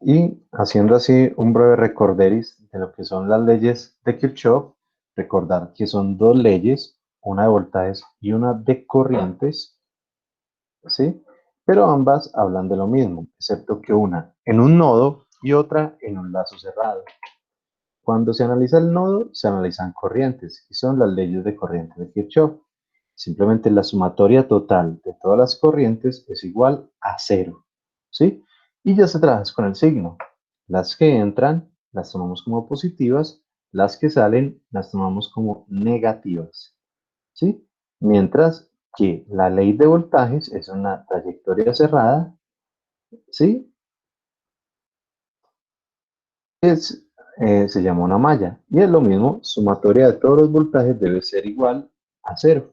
Y haciendo así un breve recorderis de lo que son las leyes de Kirchhoff, recordar que son dos leyes, una de voltajes y una de corrientes, ¿sí? Pero ambas hablan de lo mismo, excepto que una en un nodo y otra en un lazo cerrado. Cuando se analiza el nodo, se analizan corrientes y son las leyes de corriente de Kirchhoff. Simplemente la sumatoria total de todas las corrientes es igual a cero, ¿sí? Y ya se trabaja con el signo. Las que entran las tomamos como positivas, las que salen las tomamos como negativas, ¿sí? Mientras que la ley de voltajes es una trayectoria cerrada, ¿sí? Es, se llama una malla. Y es lo mismo, sumatoria de todos los voltajes debe ser igual a cero,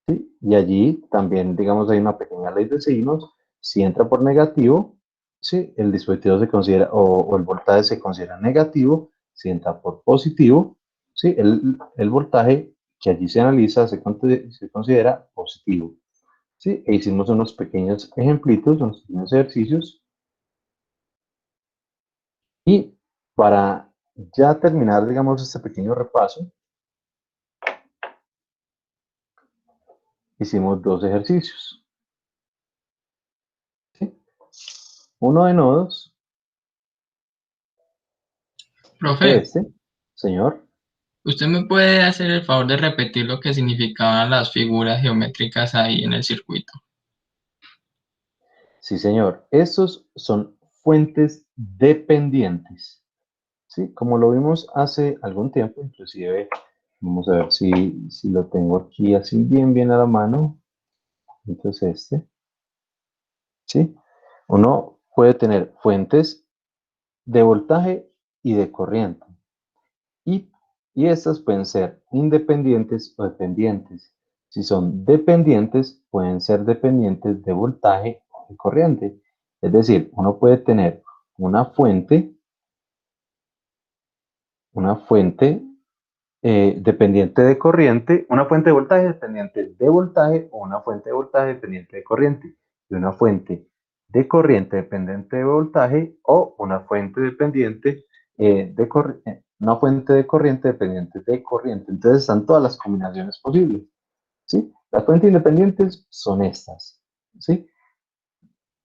¿sí? Y allí también, digamos, hay una pequeña ley de signos. Si entra por negativo, ¿sí? El dispositivo se considera, o el voltaje se considera negativo. Si entra por positivo, ¿sí? El voltaje que allí se analiza se considera positivo, ¿sí? E hicimos unos pequeños ejemplitos, unos pequeños ejercicios. Y para ya terminar, digamos, este pequeño repaso, hicimos dos ejercicios, ¿sí? Uno de nodos, que Profe, fue este, señor. ¿usted me puede hacer el favor de repetir lo que significaban las figuras geométricas ahí en el circuito? Sí, señor. Estos son fuentes dependientes, ¿sí? Como lo vimos hace algún tiempo, inclusive, vamos a ver si lo tengo aquí así bien a la mano. Entonces ¿sí? Uno puede tener fuentes de voltaje y de corriente. Y, y estas pueden ser independientes o dependientes. Si son dependientes, pueden ser dependientes de voltaje o de corriente. Es decir, uno puede tener una fuente, una fuente dependiente de corriente, una fuente de voltaje dependiente de voltaje o una fuente de voltaje dependiente de corriente. Y una fuente de corriente dependiente de voltaje o una fuente dependiente una fuente de corriente dependiente de corriente. Entonces están todas las combinaciones posibles, ¿sí? Las fuentes independientes son estas, ¿sí?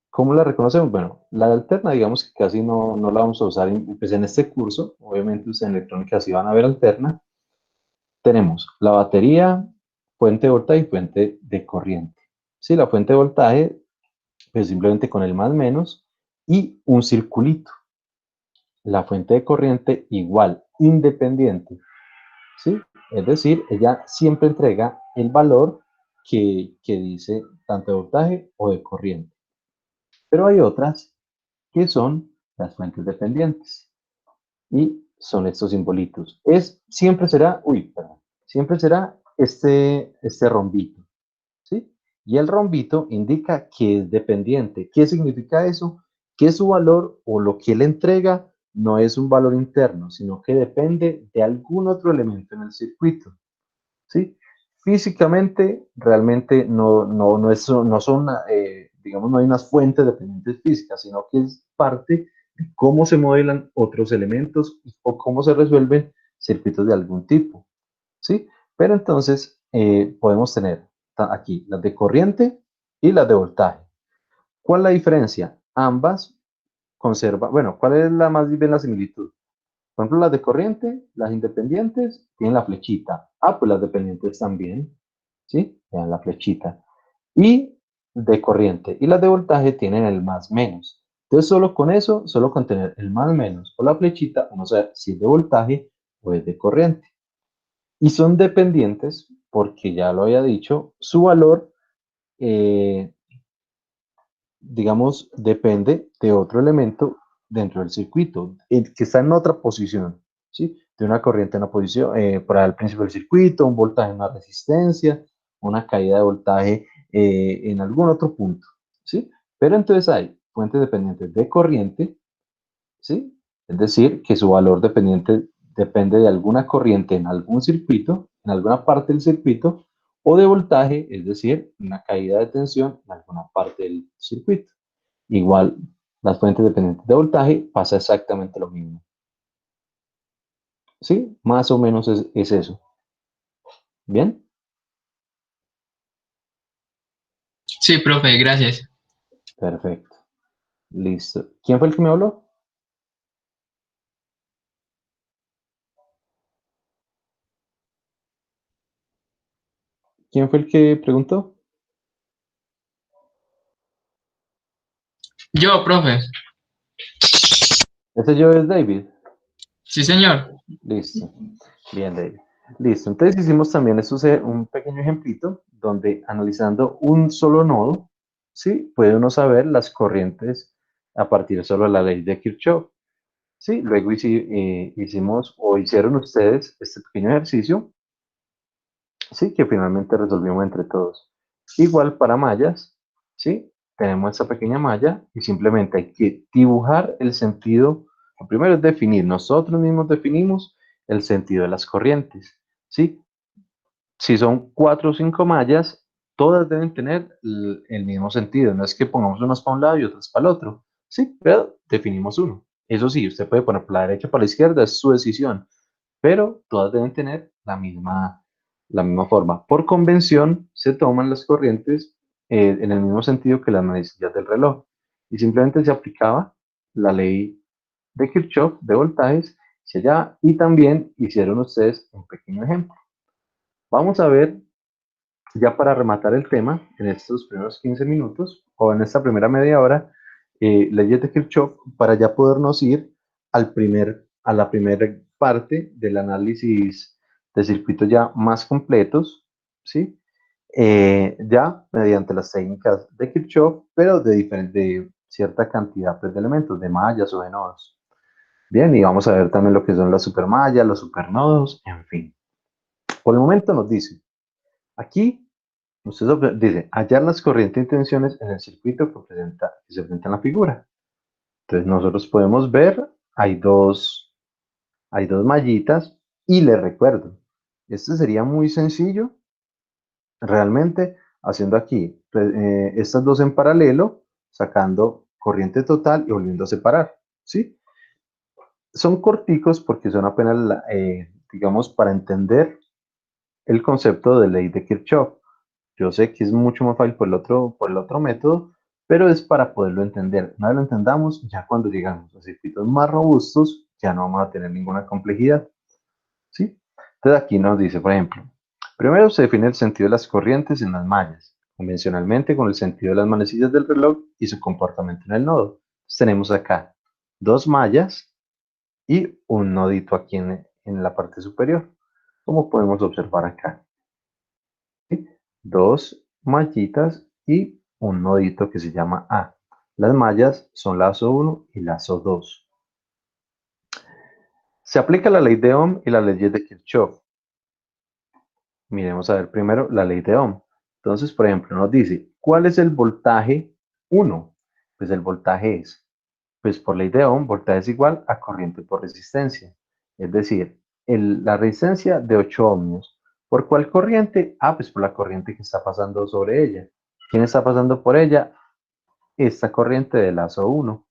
¿Cómo la reconocemos? Bueno, la alterna, digamos que casi no la vamos a usar pues en este curso. Obviamente, ustedes en electrónica sí van a ver alterna. Tenemos la batería, fuente de voltaje y fuente de corriente. Sí, la fuente de voltaje, pues simplemente con el más menos y un circulito. La fuente de corriente igual, independiente. ¿Sí? Es decir, ella siempre entrega el valor que dice tanto de voltaje o de corriente. Pero hay otras que son las fuentes dependientes y son estos simbolitos. Siempre será, perdón, siempre será este rombito, ¿sí? Y el rombito indica que es dependiente. ¿Qué significa eso? Que su valor o lo que él entrega no es un valor interno, sino que depende de algún otro elemento en el circuito, ¿sí? Físicamente, realmente no son, digamos, no hay unas fuentes dependientes físicas, sino que es parte de cómo se modelan otros elementos o cómo se resuelven circuitos de algún tipo, ¿sí? Pero entonces podemos tener aquí las de corriente y las de voltaje. ¿Cuál es la diferencia? Ambas conservan, bueno, ¿cuál es la más bien la similitud? Por ejemplo, las de corriente, las independientes, tienen la flechita. Ah, pues las dependientes también, ¿sí? Vean la flechita. Y de corriente. Y las de voltaje tienen el más menos. Entonces, solo con eso, solo con tener el más menos o la flechita, uno sabe si es de voltaje o es de corriente. Y son dependientes porque ya lo había dicho, su valor, eh, digamos, depende de otro elemento dentro del circuito, que está en otra posición, ¿sí? De una corriente en una posición, por al principio del circuito, un voltaje en una resistencia, una caída de voltaje en algún otro punto, ¿sí? Pero entonces hay fuentes dependientes de corriente, ¿sí? Es decir, que su valor dependiente depende de alguna corriente en algún circuito, en alguna parte del circuito, o de voltaje, es decir, una caída de tensión en alguna parte del circuito. Igual las fuentes dependientes de voltaje, pasa exactamente lo mismo. ¿Sí? Más o menos es eso. ¿Bien? Sí, profe, gracias. Perfecto. Listo. ¿Quién fue el que me habló? ¿Quién fue el que preguntó? Yo, profe. Ese yo es David. Sí, señor. Listo. Bien, David. Listo. Entonces hicimos también un pequeño ejemplito donde analizando un solo nodo, ¿sí? Puede uno saber las corrientes a partir solo de la ley de Kirchhoff. Sí, luego hicimos o hicieron ustedes este pequeño ejercicio, sí, que finalmente resolvimos entre todos. Igual para mallas, sí, tenemos esta pequeña malla y simplemente hay que dibujar el sentido. Lo primero es definir, nosotros mismos definimos el sentido de las corrientes, sí. Si son 4 o 5 mallas, todas deben tener el mismo sentido. No es que pongamos unas para un lado y otras para el otro. Sí, pero definimos uno. Eso sí, usted puede poner para la derecha o para la izquierda, es su decisión. Pero todas deben tener la misma forma. Por convención, se toman las corrientes en el mismo sentido que las manecillas del reloj. Y simplemente se aplicaba la ley de Kirchhoff de voltajes hacia allá. Y también hicieron ustedes un pequeño ejemplo. Vamos a ver ya para rematar el tema, en estos primeros 15 minutos o en esta primera media hora, leyes de Kirchhoff para ya podernos ir a la primera parte del análisis de circuitos ya más completos, ¿sí? Ya mediante las técnicas de Kirchhoff, pero de cierta cantidad pues, de elementos, de mallas o de nodos. Bien, y vamos a ver también lo que son las supermallas, los supernodos, en fin. Por el momento nos dice, aquí dice, hallar las corrientes y tensiones en el circuito que se presenta en la figura. Entonces nosotros podemos ver, hay dos mallitas y les recuerdo, esto sería muy sencillo, realmente, haciendo aquí estas dos en paralelo, sacando corriente total y volviendo a separar, ¿sí? Son corticos porque son apenas, digamos, para entender el concepto de ley de Kirchhoff. Yo sé que es mucho más fácil por el otro método, pero es para poderlo entender. Una vez lo entendamos, ya cuando llegamos a circuitos más robustos, ya no vamos a tener ninguna complejidad. ¿Sí? Entonces aquí nos dice, por ejemplo, primero se define el sentido de las corrientes en las mallas, convencionalmente con el sentido de las manecillas del reloj y su comportamiento en el nodo. Entonces tenemos acá dos mallas y un nodito aquí en la parte superior, como podemos observar acá. ¿Sí? Dos mallitas y un nodito que se llama A. Las mallas son lazo 1 y lazo 2. Se aplica la ley de Ohm y la ley de Kirchhoff. Miremos a ver primero la ley de Ohm. Entonces, por ejemplo, nos dice, ¿cuál es el voltaje 1? Pues el voltaje es, pues por ley de Ohm, voltaje es igual a corriente por resistencia. Es decir, la resistencia de 8 ohmios. ¿Por cuál corriente? Ah, pues por la corriente que está pasando sobre ella. ¿Quién está pasando por ella? Esta corriente de lazo 1,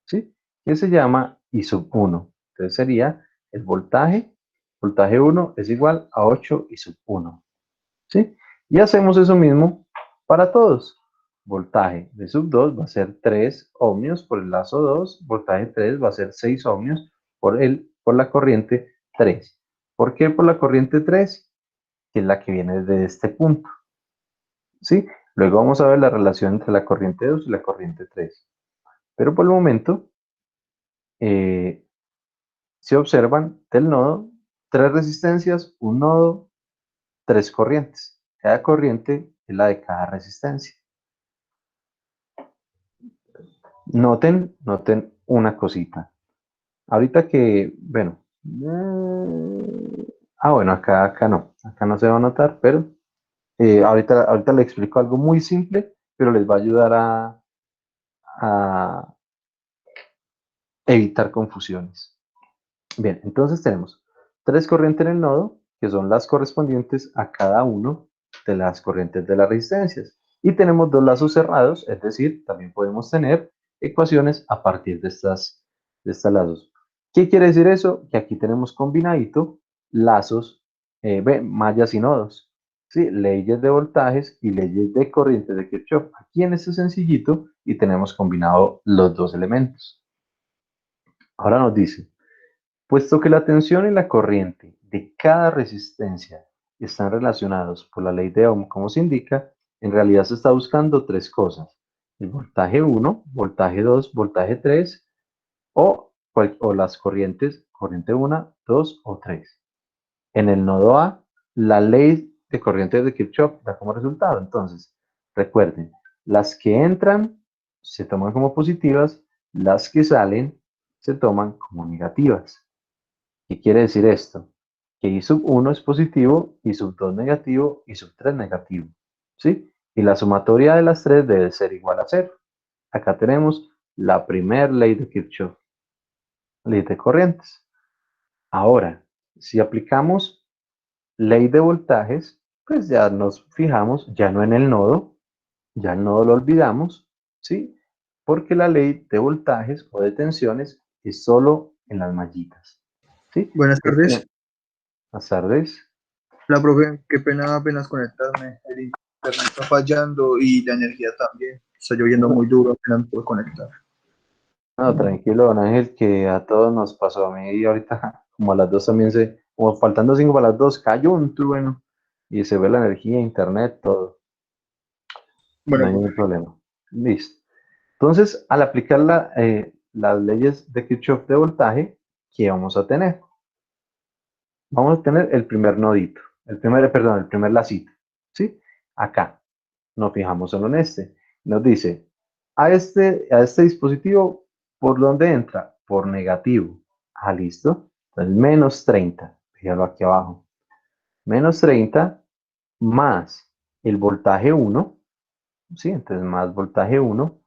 ¿sí? Que se llama I sub 1. Entonces sería el voltaje 1 es igual a 8 I sub 1, ¿sí? Y hacemos eso mismo para todos. Voltaje de sub 2 va a ser 3 ohmios por el lazo 2, voltaje 3 va a ser 6 ohmios por la corriente 3. ¿Por qué por la corriente 3? Que es la que viene de este punto, ¿sí? Luego vamos a ver la relación entre la corriente 2 y la corriente 3. Pero por el momento, eh, se observan del nodo 3 resistencias, un nodo, 3 corrientes. Cada corriente es la de cada resistencia. Noten una cosita. Ahorita que, bueno, bueno, acá no se va a notar, pero ahorita le explico algo muy simple, pero les va a ayudar a evitar confusiones. Bien, entonces tenemos 3 corrientes en el nodo, que son las correspondientes a cada uno de las corrientes de las resistencias. Y tenemos 2 lazos cerrados, es decir, también podemos tener ecuaciones a partir de estas lazos. ¿Qué quiere decir eso? Que aquí tenemos combinadito lazos, mallas y nodos. ¿Sí? Leyes de voltajes y leyes de corrientes de Kirchhoff. Aquí en este sencillito y tenemos combinado los dos elementos. Ahora nos dice, puesto que la tensión y la corriente de cada resistencia están relacionados por la ley de Ohm, como se indica, en realidad se está buscando tres cosas: el voltaje 1, voltaje 2, voltaje 3 o las corrientes, corriente 1, 2 o 3. En el nodo A, la ley de corrientes de Kirchhoff da como resultado. Entonces, recuerden, las que entran se toman como positivas, las que salen se toman como negativas. ¿Qué quiere decir esto? Que I sub 1 es positivo, I sub 2 negativo, I sub 3 negativo. ¿Sí? Y la sumatoria de las tres debe ser igual a cero. Acá tenemos la primera ley de Kirchhoff, ley de corrientes. Ahora, si aplicamos ley de voltajes, pues ya nos fijamos, ya no en el nodo, ya el nodo lo olvidamos, ¿sí? Porque la ley de voltajes o de tensiones es solo en las mallitas, ¿sí? Buenas Entonces, tardes. buenas tardes. La profe, qué pena apenas conectarme. El internet está fallando y la energía también. Está lloviendo muy duro, apenas puedo conectar. No, tranquilo, don Ángel, que a todos nos pasó. A mí ahorita, como a las 2 también como faltando 5 para las 2 cayó un trueno y se ve la energía, internet, todo. No Bueno, hay ningún profe, problema. Listo. Entonces, al aplicar las leyes de Kirchhoff de voltaje, ¿qué vamos a tener? Vamos a tener el primer nodito, perdón, el primer lacito, ¿sí? Acá, nos fijamos solo en este. Nos dice, a este dispositivo, ¿por dónde entra? Por negativo. Ah, listo. Entonces, menos 30. Fíjalo aquí abajo. Menos 30 más el voltaje 1, ¿sí? Entonces, más voltaje 1.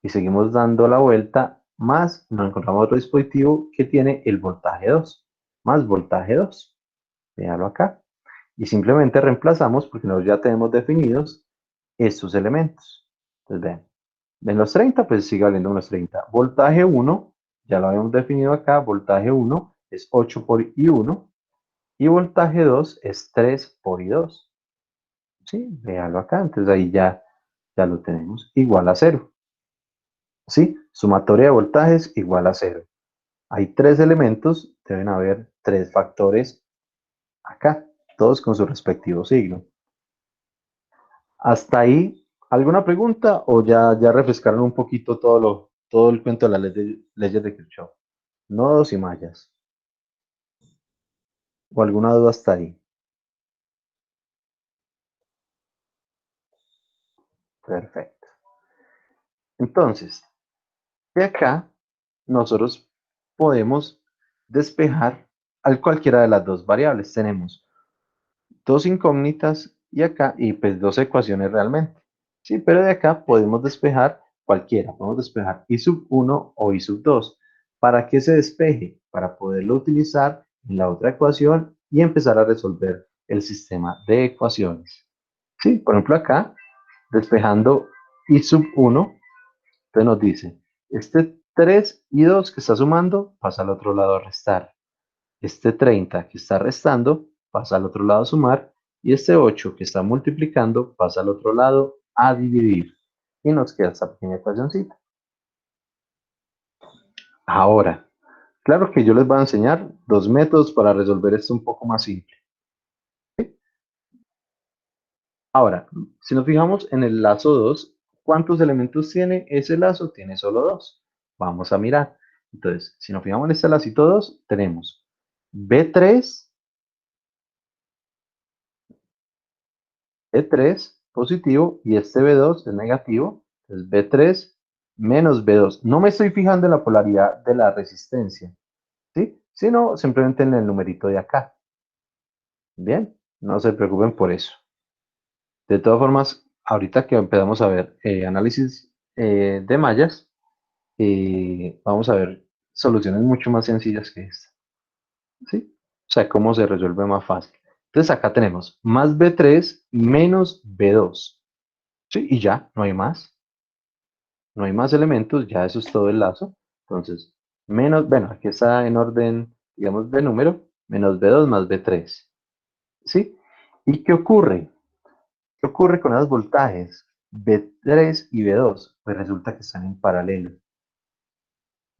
Y seguimos dando la vuelta, más nos encontramos otro dispositivo que tiene el voltaje 2, más voltaje 2. Véalo acá. Y simplemente reemplazamos porque nosotros ya tenemos definidos estos elementos. Entonces vean, en los 30 pues sigue valiendo unos 30. Voltaje 1, ya lo habíamos definido acá, voltaje 1 es 8 por I1 y voltaje 2 es 3 por I2. ¿Sí? Véalo acá, entonces ahí ya lo tenemos igual a 0. ¿Sí? Sumatoria de voltajes igual a 0. Hay tres elementos, deben haber tres factores acá, todos con su respectivo signo. ¿Hasta ahí alguna pregunta o ya refrescaron un poquito todo el cuento de las leyes de Kirchhoff? Nodos y mallas. ¿O alguna duda hasta ahí? Perfecto. Entonces, de acá nosotros podemos despejar a cualquiera de las dos variables. Tenemos dos incógnitas y acá, y pues dos ecuaciones realmente. Sí, pero de acá podemos despejar cualquiera. Podemos despejar I sub 1 o I sub 2. ¿Para qué se despeje? Para poderlo utilizar en la otra ecuación y empezar a resolver el sistema de ecuaciones. Sí, por ejemplo acá, despejando I sub 1, entonces nos dice, este 3 y 2 que está sumando pasa al otro lado a restar. Este 30 que está restando pasa al otro lado a sumar y este 8 que está multiplicando pasa al otro lado a dividir. Y nos queda esta pequeña ecuacióncita. Ahora, claro que yo les voy a enseñar dos métodos para resolver esto un poco más simple. Ahora, si nos fijamos en el lazo 2, ¿cuántos elementos tiene ese lazo? Tiene solo dos. Vamos a mirar. Entonces, si nos fijamos en este lacito 2, tenemos B3, B3 positivo y este B2 es negativo. Entonces, B3 menos B2. No me estoy fijando en la polaridad de la resistencia, ¿sí? Sino simplemente en el numerito de acá. Bien, no se preocupen por eso. De todas formas, ahorita que empezamos a ver análisis de mallas, vamos a ver soluciones mucho más sencillas que esta, ¿sí? O sea, cómo se resuelve más fácil. Entonces acá tenemos más B3 menos B2, ¿sí? Y ya, no hay más. no hay más elementos, ya eso es todo el lazo. Entonces, menos, bueno, aquí está en orden, digamos, de número, menos B2 más B3. ¿Sí? ¿Y qué ocurre? ¿Qué ocurre con esos voltajes? B3 y B2, pues resulta que están en paralelo.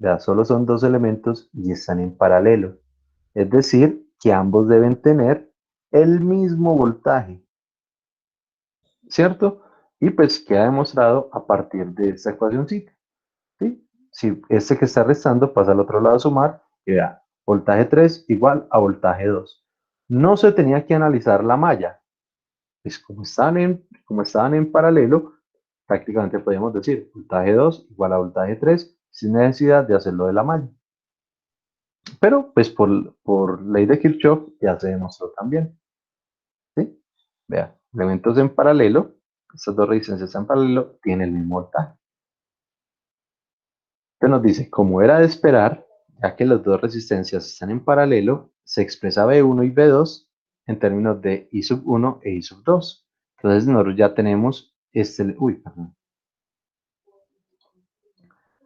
Ya solo son dos elementos y están en paralelo. Es decir, que ambos deben tener el mismo voltaje, ¿cierto? Y pues queda demostrado a partir de esta ecuacióncita, ¿sí? Si este que está restando pasa al otro lado a sumar, y vea, voltaje 3 igual a voltaje 2. No se tenía que analizar la malla, pues como estaban en paralelo, prácticamente podríamos decir voltaje 2 igual a voltaje 3 sin necesidad de hacerlo de la malla. Pero pues por ley de Kirchhoff ya se demostró también. ¿Sí? Vea, elementos en paralelo, estas dos resistencias en paralelo tienen el mismo voltaje. Entonces nos dice, como era de esperar, ya que las dos resistencias están en paralelo, se expresa B1 y B2 en términos de I sub 1 e I sub 2. Entonces nosotros ya tenemos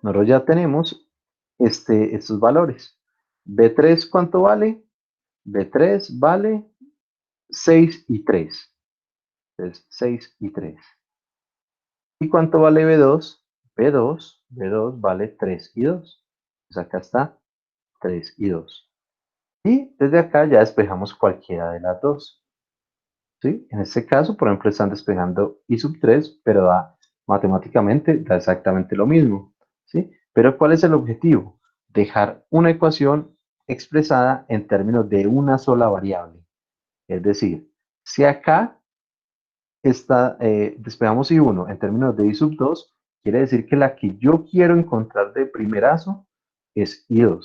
nosotros ya tenemos estos valores. B3, ¿cuánto vale? B3 vale 6 y 3. Entonces, 6 y 3. ¿Y cuánto vale B2? B2 vale 3 y 2. Pues acá está 3 y 2. Y desde acá ya despejamos cualquiera de las dos. ¿Sí? En este caso, por ejemplo, están despejando I sub 3, pero matemáticamente da exactamente lo mismo. ¿Sí? Pero ¿cuál es el objetivo? Dejar una ecuación expresada en términos de una sola variable. Es decir, si acá despejamos I1 en términos de I sub 2, quiere decir que la que yo quiero encontrar de primerazo es I2.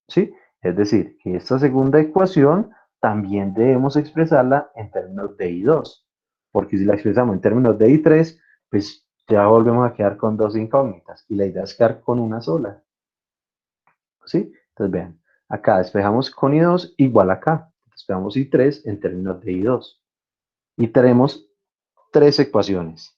¿Sí? Es decir, que esta segunda ecuación también debemos expresarla en términos de I2, porque si la expresamos en términos de I3, pues ya volvemos a quedar con dos incógnitas, y la idea es quedar con una sola. ¿Sí? Entonces vean, acá despejamos con I2 igual acá, despejamos I3 en términos de I2, y tenemos tres ecuaciones.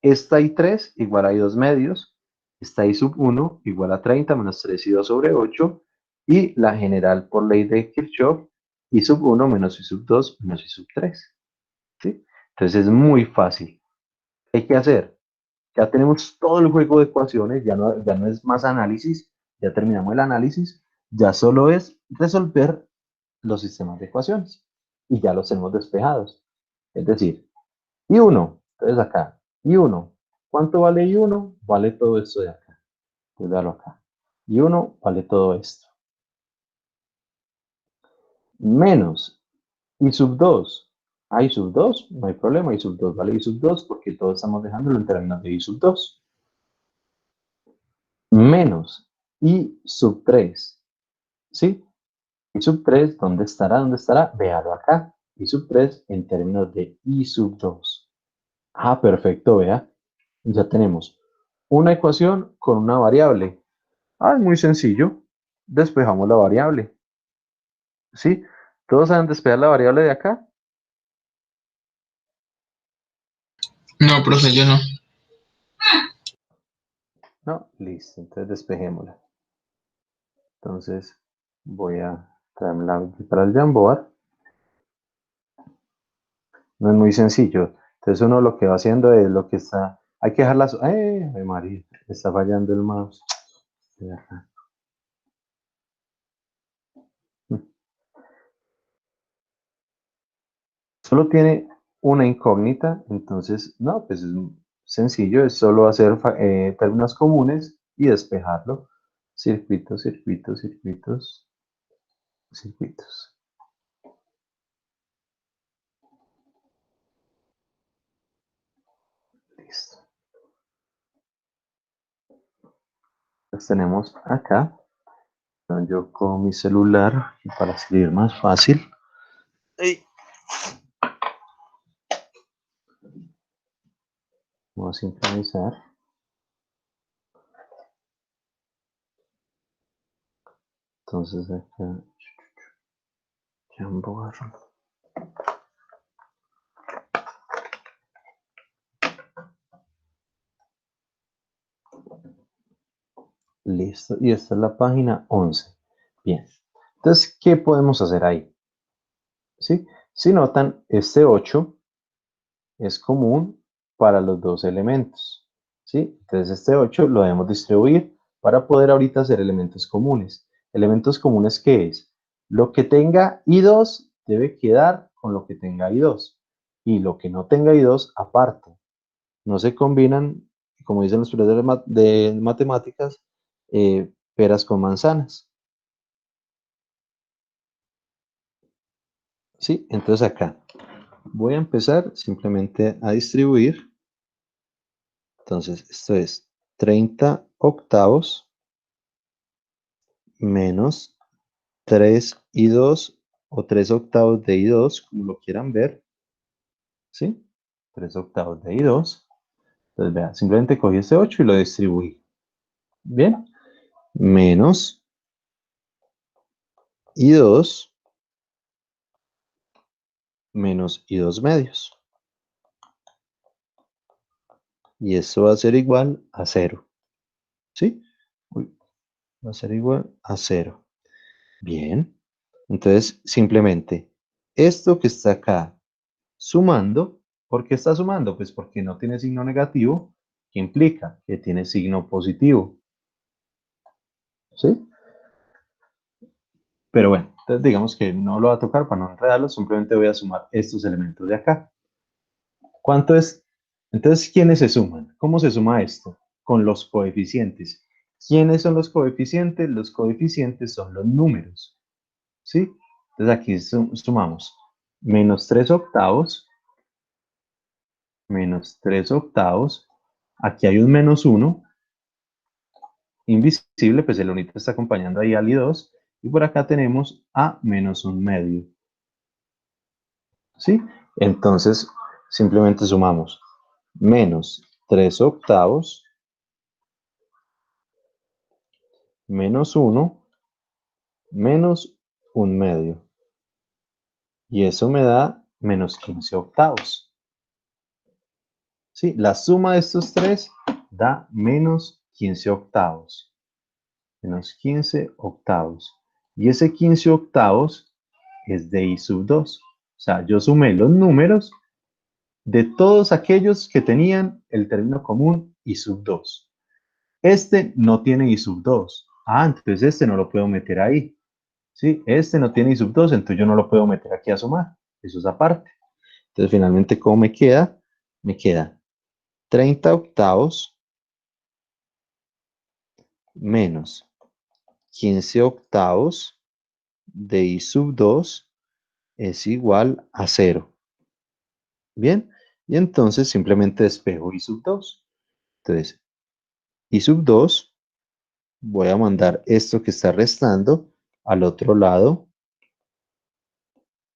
Esta I3 igual a I2 medios, esta I sub 1 igual a 30 menos 3 I2 sobre 8, y la general por ley de Kirchhoff, I sub 1 menos I sub 2 menos I sub 3. ¿Sí? Entonces es muy fácil. ¿Qué hay que hacer? Ya tenemos todo el juego de ecuaciones, ya no es más análisis, ya terminamos el análisis, ya solo es resolver los sistemas de ecuaciones y ya los tenemos despejados. Es decir, I1, entonces acá, I1, ¿cuánto vale I1? Vale todo esto de acá. Entonces dalo acá. I1 vale todo esto. Menos I sub 2. I sub 2, no hay problema, I sub 2 vale I sub 2 porque todos estamos dejándolo en términos de I sub 2. Menos I sub 3. ¿Sí? I sub 3, ¿dónde estará? ¿Dónde estará? Véalo acá. I sub 3 en términos de I sub 2. Ah, perfecto, vea. Ya tenemos una ecuación con una variable. Ah, es muy sencillo. Despejamos la variable. ¿Sí? ¿Todos saben despejar la variable de acá? No, profe, yo no. No, listo. Entonces despejémosla. Entonces voy a traerme la para el Jamboard. No es muy sencillo. Entonces uno lo que va haciendo es lo que está. Hay que dejarlas. ¡Ay, María! Está fallando el mouse. Solo tiene una incógnita, entonces, no, pues es sencillo, es solo hacer términos comunes y despejarlo. Circuitos, circuitos, circuitos, circuitos. Listo. Los tenemos acá. Entonces yo con mi celular, para escribir más fácil. Vamos a sincronizar. Entonces acá, Jamboard. Listo. Y esta es la página 11. Bien. Entonces, ¿qué podemos hacer ahí? ¿Sí? Si notan, este 8 es común para los dos elementos. ¿Sí? Entonces, este 8 lo debemos distribuir para poder ahorita hacer elementos comunes. ¿Elementos comunes qué es? Lo que tenga I2 debe quedar con lo que tenga I2. Y lo que no tenga I2 aparte. No se combinan, como dicen los profesores de matemáticas, peras con manzanas. ¿Sí? Entonces acá voy a empezar simplemente a distribuir. Entonces esto es 30 octavos menos 3 y 2 o 3 octavos de I2, como lo quieran ver. ¿Sí? 3 octavos de I2. Entonces vean, simplemente cogí este 8 y lo distribuí. Bien. Menos I2 menos I2 medios. Y eso va a ser igual a 0. ¿Sí? Uy, va a ser igual a 0. Bien. Entonces, simplemente, esto que está acá sumando, ¿por qué está sumando? Pues porque no tiene signo negativo, que implica que tiene signo positivo. ¿Sí? Pero bueno, entonces digamos que no lo va a tocar para no enredarlo, simplemente voy a sumar estos elementos de acá. ¿Cuánto es? Entonces, ¿quiénes se suman? ¿Cómo se suma esto? Con los coeficientes. ¿Quiénes son los coeficientes? Los coeficientes son los números. ¿Sí? Entonces aquí sumamos menos 3 octavos, menos 3 octavos. Aquí hay un menos 1, invisible, pues el unito está acompañando ahí al I2. Y por acá tenemos a menos 1 medio. ¿Sí? Entonces, simplemente sumamos menos 3 octavos menos 1 menos 1 medio. Y eso me da menos 15 octavos. ¿Sí? La suma de estos tres da menos 15 octavos. Menos 15 octavos. Y ese 15 octavos es de I sub 2. O sea, yo sumé los números de todos aquellos que tenían el término común I sub 2. Este no tiene I sub 2. Ah, entonces este no lo puedo meter ahí. ¿Sí? Este no tiene I sub 2, entonces yo no lo puedo meter aquí a sumar. Eso es aparte. Entonces, finalmente, ¿cómo me queda? Me queda 30 octavos menos 15 octavos de I sub 2 es igual a 0. Bien, y entonces simplemente despejo I sub 2. Entonces, I sub 2, voy a mandar esto que está restando al otro lado.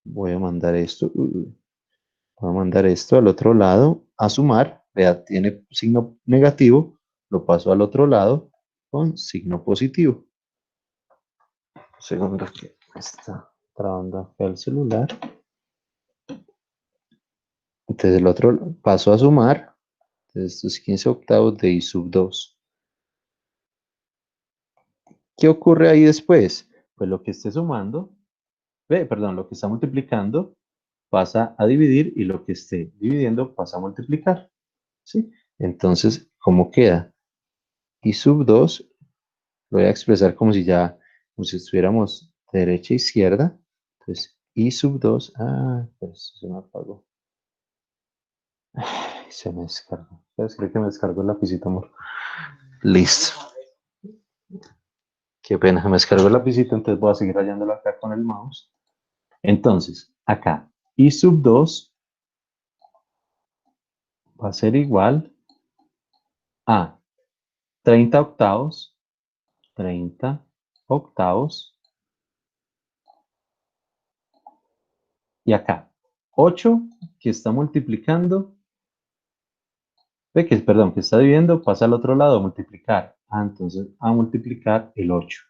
Voy a mandar esto. Voy a mandar esto al otro lado a sumar. Vea, tiene signo negativo. Lo paso al otro lado con signo positivo. Segundo que está trabando acá el celular. Entonces el otro paso a sumar. Entonces estos 15 octavos de I sub 2. ¿Qué ocurre ahí después? Pues lo que esté sumando, perdón, lo que está multiplicando pasa a dividir y lo que esté dividiendo pasa a multiplicar. ¿Sí? Entonces, ¿cómo queda? I sub 2 lo voy a expresar como si estuviéramos de derecha a izquierda. Entonces, I sub 2, pues se me apagó. Ay, se me descargó. Creo que me descargó el lapicito, amor. Listo. Qué pena, me descargó el lapicito, entonces voy a seguir rayándolo acá con el mouse. Entonces, acá, I sub 2 va a ser igual a 30 octavos, 30 octavos, y acá, 8 que está multiplicando, perdón, que está dividiendo, pasa al otro lado a multiplicar. Entonces, a multiplicar el 8.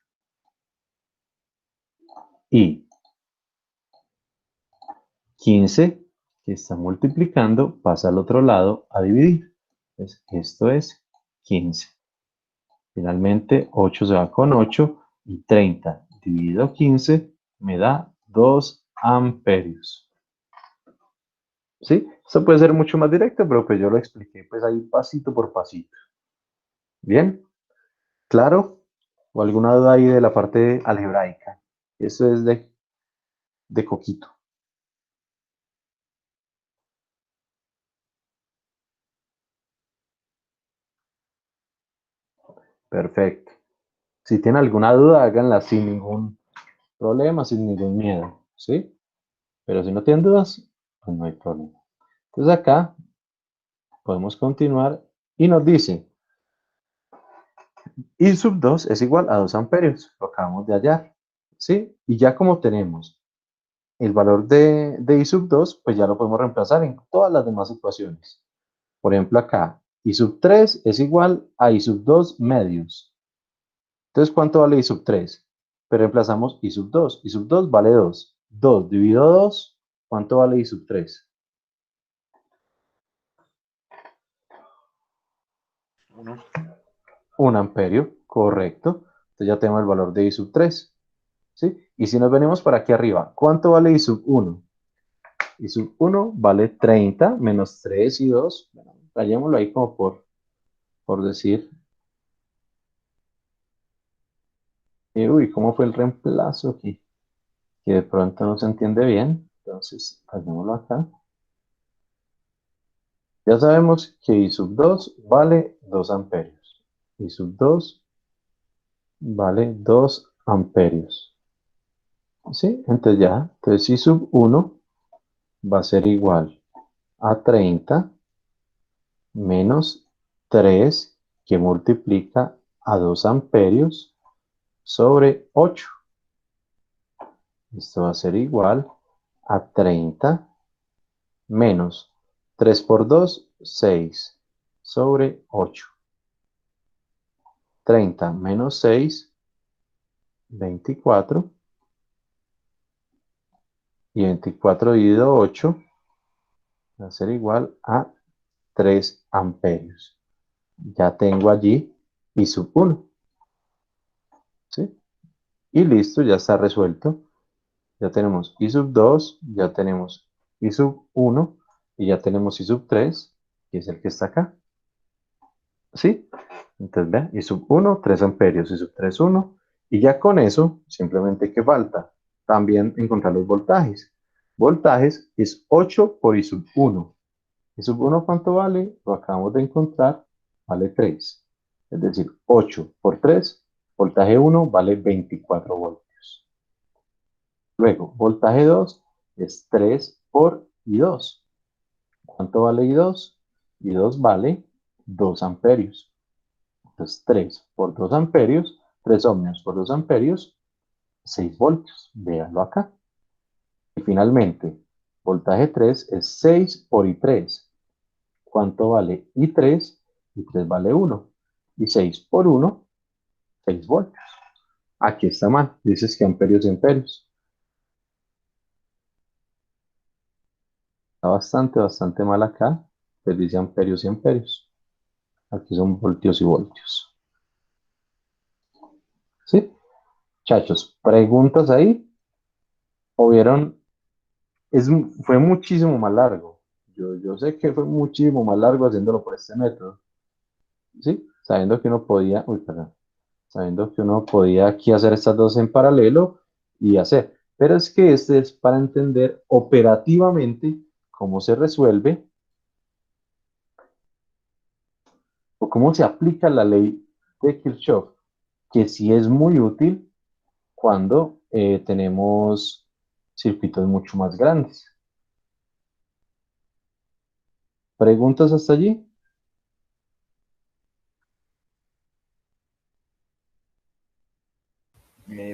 Y 15 que está multiplicando pasa al otro lado a dividir. Entonces, esto es 15. Finalmente, 8 se va con 8 y 30 dividido 15 me da 2 amperios. ¿Sí? Esto puede ser mucho más directo, pero pues yo lo expliqué pues ahí pasito por pasito. ¿Bien? ¿Claro? ¿O alguna duda ahí de la parte algebraica? Eso es de coquito. Perfecto. Si tienen alguna duda, háganla sin ningún problema, sin ningún miedo, ¿sí? Pero si no tienen dudas, pues no hay problema. Entonces acá podemos continuar y nos dice, I sub 2 es igual a 2 amperios, lo acabamos de hallar, ¿sí? Y ya como tenemos el valor de I sub 2, pues ya lo podemos reemplazar en todas las demás ecuaciones. Por ejemplo acá, I sub 3 es igual a I sub 2 medios. Entonces, ¿cuánto vale I sub 3? Pero reemplazamos I sub 2. I sub 2 vale 2. 2 dividido 2, ¿cuánto vale I sub 3? 1. 1 amperio, correcto. Entonces ya tenemos el valor de I sub 3. ¿Sí? Y si nos venimos para aquí arriba, ¿cuánto vale I sub 1? I sub 1 vale 30 menos 3 y 2. Bueno, rayémoslo ahí como por decir. Uy, ¿cómo fue el reemplazo aquí? Que de pronto no se entiende bien. Entonces, rayémoslo acá. Ya sabemos que I sub 2 vale 2 amperios. I sub 2 vale 2 amperios. ¿Sí? Entonces ya, entonces I sub 1 va a ser igual a 30 menos 3 que multiplica a 2 amperios sobre 8. Esto va a ser igual a 30 menos 3 por 2, 6 sobre 8. 30 menos 6, 24. Y 24 dividido 8 va a ser igual a 3 amperios. Ya tengo allí I sub 1. ¿Sí? Y listo, ya está resuelto. Ya tenemos I sub 2, ya tenemos I sub 1 y ya tenemos I sub 3, que es el que está acá. ¿Sí? Entonces, vean, I sub 1, 3 amperios, I sub 3, 1. Y ya con eso, simplemente, ¿qué falta? También encontrar los voltajes. Voltajes es 8 por I sub 1. ¿I sub 1 cuánto vale? Lo acabamos de encontrar, vale 3. Es decir, 8 por 3, voltaje 1 vale 24 voltios. Luego, voltaje 2 es 3 por I2. ¿Cuánto vale I2? I2 vale 2 amperios. Entonces, 3 por 2 amperios, 3 ohmios por 2 amperios, 6 voltios. Véanlo acá. Y finalmente, voltaje 3 es 6 por I3. ¿Cuánto vale I3? I3 vale 1. Y 6 por 1, 6 voltios. Aquí está mal. Dices que amperios y amperios. Está bastante mal acá. Pues dice amperios y amperios. Aquí son voltios y voltios. ¿Sí? Chachos, ¿preguntas ahí? ¿O vieron? Fue muchísimo más largo. Yo sé que fue muchísimo más largo haciéndolo por este método. ¿Sí? Sabiendo que uno podía, uy, perdón, sabiendo que uno podía aquí hacer estas dos en paralelo y hacer. Pero es que este es para entender operativamente cómo se resuelve o cómo se aplica la ley de Kirchhoff, que sí es muy útil cuando tenemos circuitos mucho más grandes. ¿Preguntas hasta allí?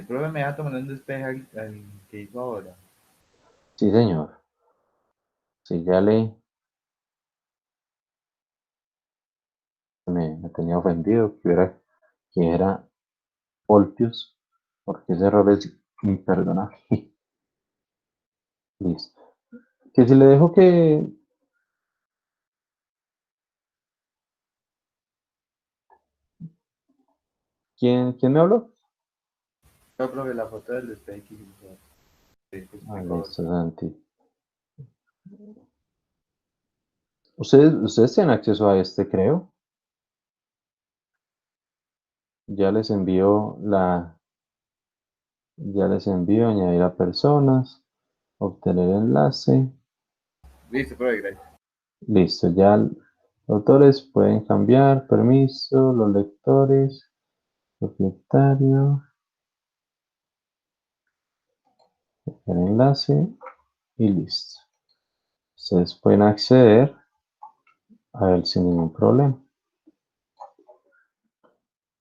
Profe, me deja tomando un despeje al que hizo ahora. Sí, señor. Sí, ya me tenía ofendido que era voltios, porque ese error es imperdonable. Listo. Que si le dejo que... ¿Quién me habló? No, profe, la foto del despeje que hicimos. Ah, listo, Santi. Ustedes tienen acceso a este, creo. Ya les envío añadir a personas, obtener enlace. Listo, profe, gracias. Listo, ya los autores pueden cambiar, permiso, los lectores, propietario, el enlace y listo. Ustedes pueden acceder a él sin ningún problema.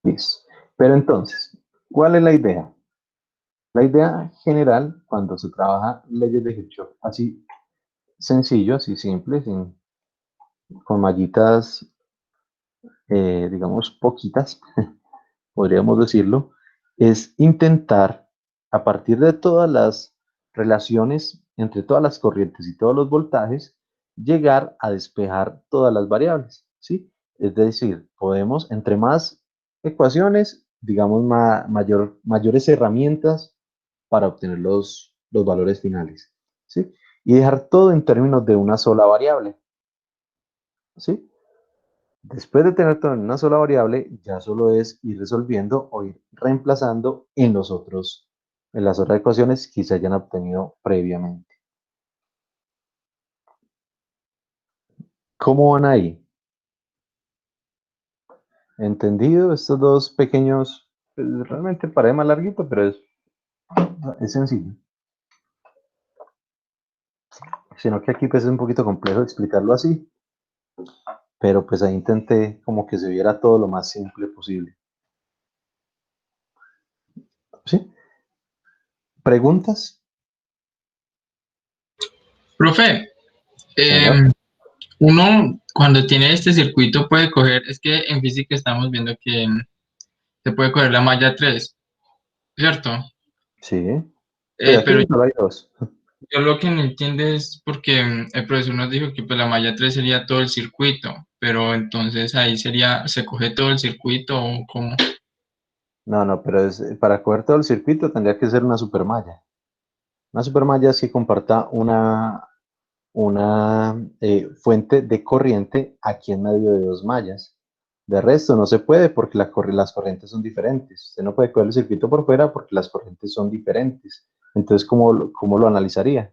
Listo. Pero entonces, ¿cuál es la idea? La idea general, cuando se trabaja leyes de Kirchhoff, así sencillo, así simple, con mallitas, digamos, poquitas, podríamos decirlo, es intentar, a partir de todas las relaciones entre todas las corrientes y todos los voltajes, llegar a despejar todas las variables, ¿sí? Es decir, podemos, entre más ecuaciones, digamos, mayores herramientas para obtener los valores finales, ¿sí? Y dejar todo en términos de una sola variable, ¿sí? Después de tener todo en una sola variable, ya solo es ir resolviendo o ir reemplazando en las otras ecuaciones que se hayan obtenido previamente. ¿Cómo van ahí? ¿Entendido? Estos dos pequeños, pues, realmente parece más larguito, pero es sencillo. Sino que aquí pues es un poquito complejo explicarlo así, pero pues ahí intenté como que se viera todo lo más simple posible. ¿Sí? ¿Preguntas? Profe, Señor. uno cuando tiene este circuito puede coger, es que en física estamos viendo que se puede coger la malla 3, ¿cierto? Sí. Pues Pero aquí solo hay dos. yo lo que no entiendo es porque el profesor nos dijo que pues, la malla 3 sería todo el circuito, pero entonces ahí sería, ¿se coge todo el circuito o cómo? No, pero para coger todo el circuito tendría que ser una supermalla. Una supermalla es que comparta una fuente de corriente aquí en medio de dos mallas. De resto no se puede porque las corrientes son diferentes. Usted no puede coger el circuito por fuera porque las corrientes son diferentes. Entonces, ¿cómo lo analizaría?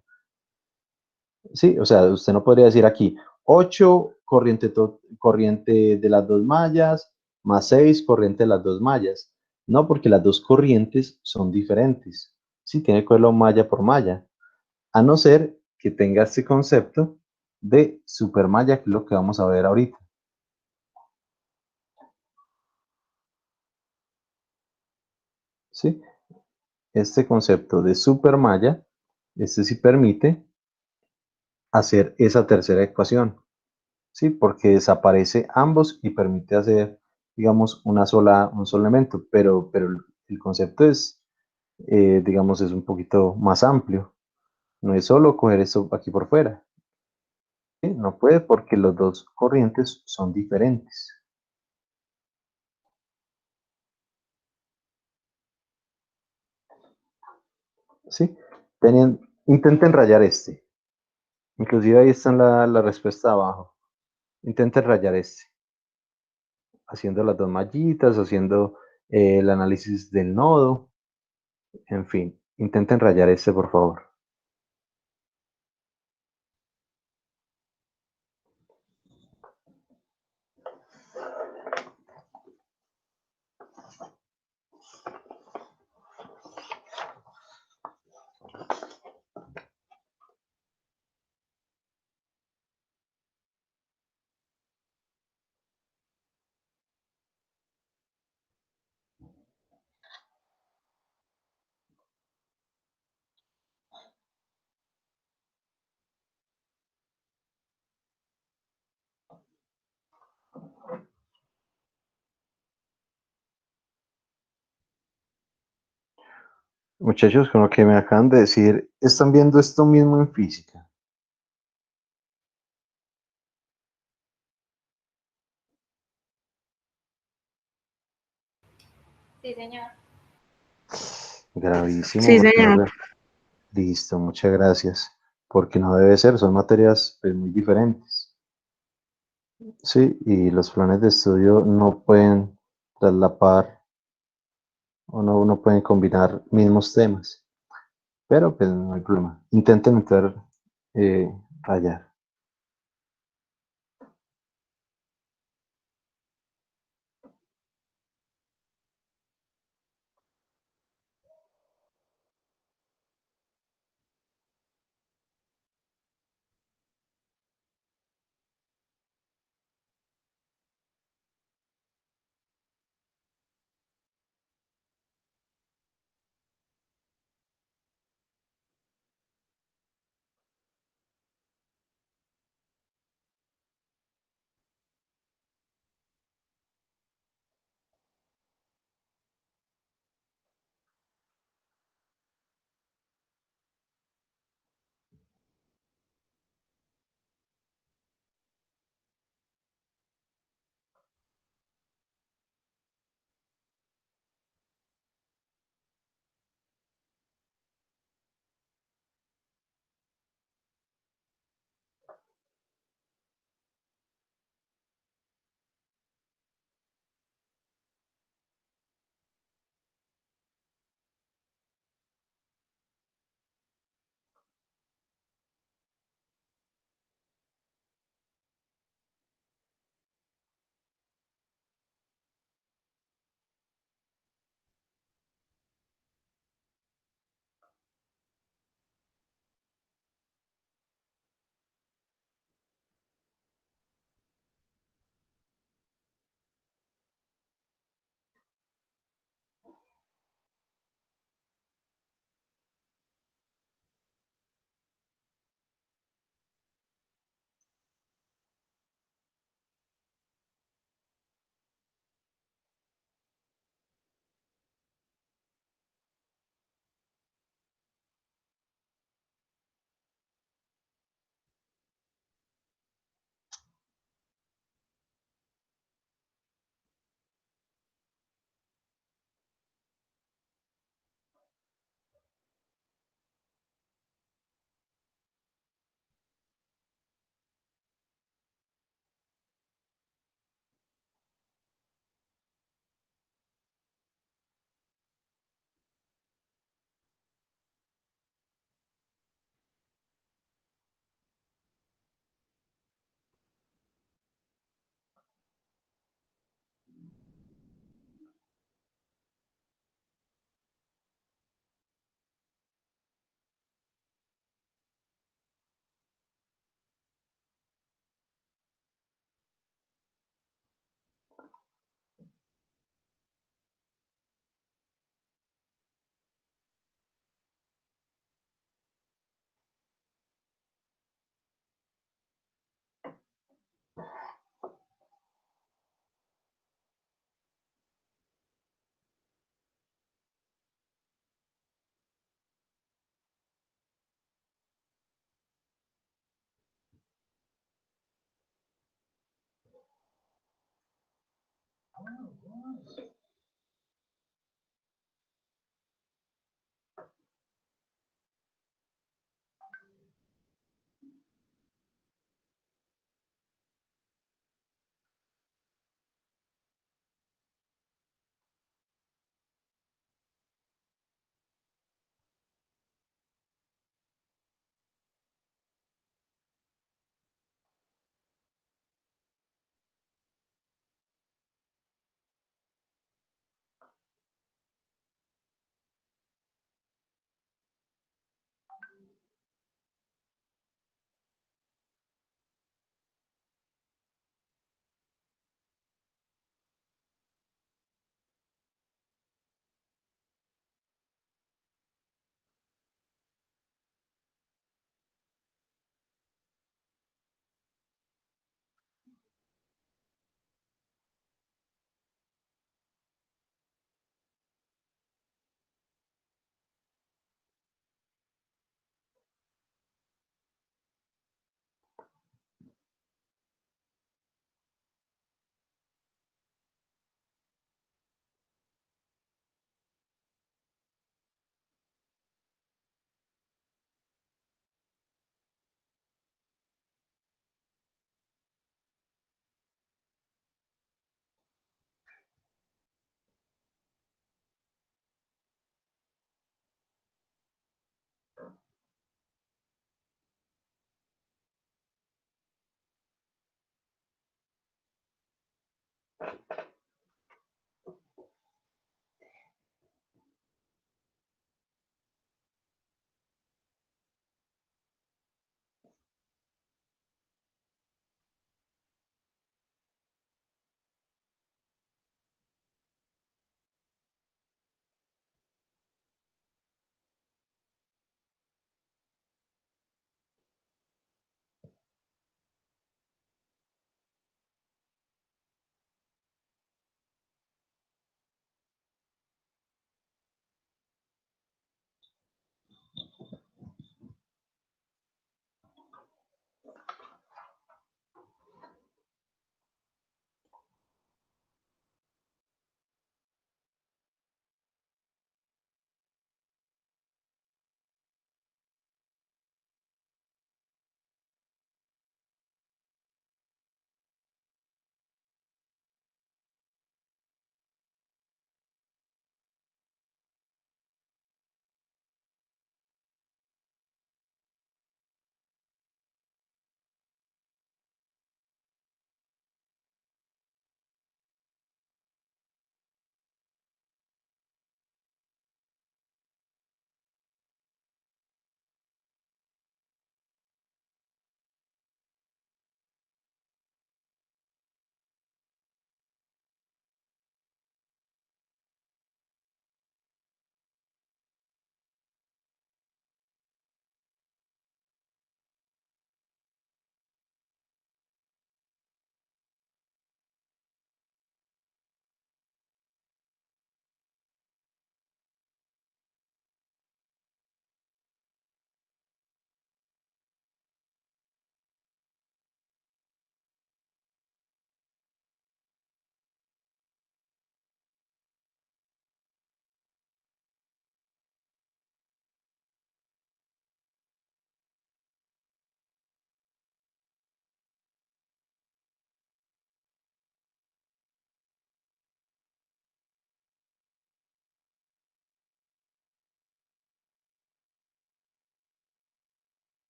Sí, o sea, usted no podría decir aquí 8 corriente de las dos mallas más 6 corriente de las dos mallas. No, porque las dos corrientes son diferentes. Sí, tiene que cogerlo malla por malla. A no ser que tenga este concepto de supermalla, que es lo que vamos a ver ahorita. ¿Sí? Este concepto de supermalla, este sí permite hacer esa tercera ecuación. ¿Sí? Porque desaparece ambos y permite hacer, digamos, un solo elemento, pero el concepto es, digamos, es un poquito más amplio. No es solo coger esto aquí por fuera. ¿Sí? No puede porque los dos corrientes son diferentes. ¿Sí? Intenten rayar este. Inclusive ahí está la respuesta abajo. Intenten rayar este. Haciendo las dos mallitas, haciendo el análisis del nodo. En fin, intenten rayar este, por favor. Muchachos, con lo que me acaban de decir, ¿están viendo esto mismo en física? Sí, señor. Gravísimo, Sí, porque no señor. le- Listo, muchas gracias. Porque no debe ser, son materias pues, muy diferentes. Sí, y los planes de estudio no pueden traslapar o no pueden combinar mismos temas. Pero pues no hay problema. Intenten entrar allá.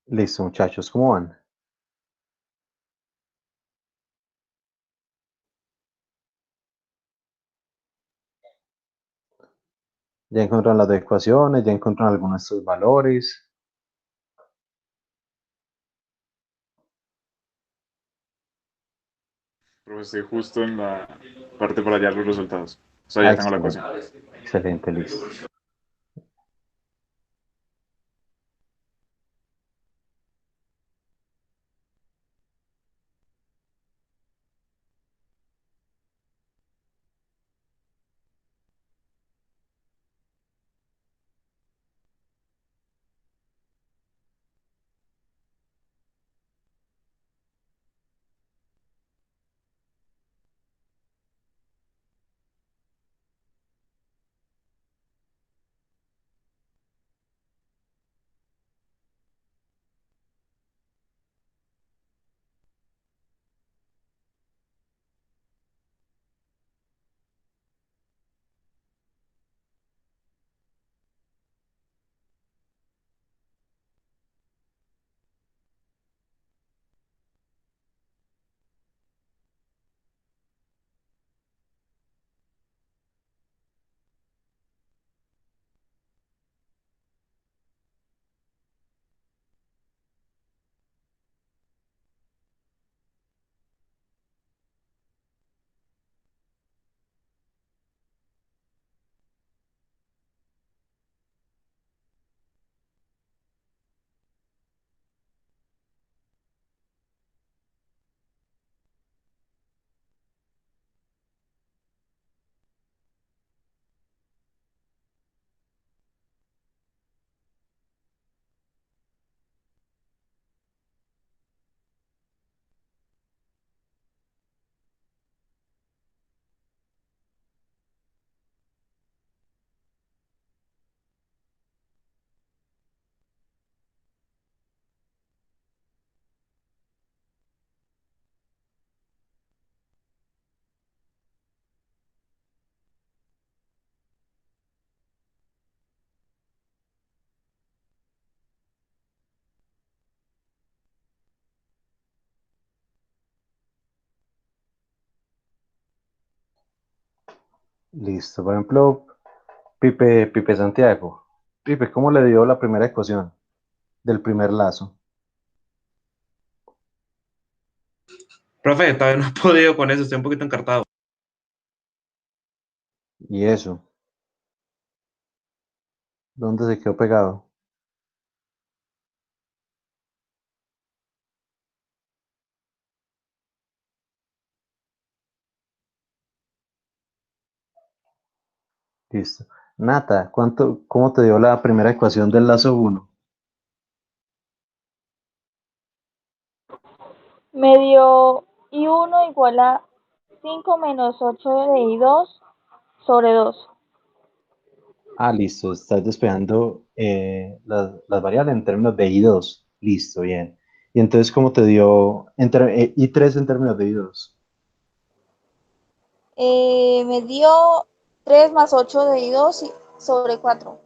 Listo, muchachos, ¿cómo van? Ya encontraron las dos ecuaciones, ya encontraron algunos de estos valores. Pero estoy justo en la parte para hallar los resultados. O sea, Ah, ya tengo la excelente, ecuación. excelente, listo. Listo, por ejemplo, Pipe Santiago. Pipe, ¿cómo le dio la primera ecuación del primer lazo? Profe, todavía no he podido con eso, estoy un poquito encartado. Y eso, ¿dónde se quedó pegado? Listo. Nata, ¿cómo te dio la primera ecuación del lazo uno? Me dio I1 igual a 5 menos 8 de I2 sobre 2. Ah, listo, estás despejando las variables en términos de I2. Listo, bien. Y entonces, ¿cómo te dio I3 en términos de I2? Me dio 3 más 8 de I2 sobre 4.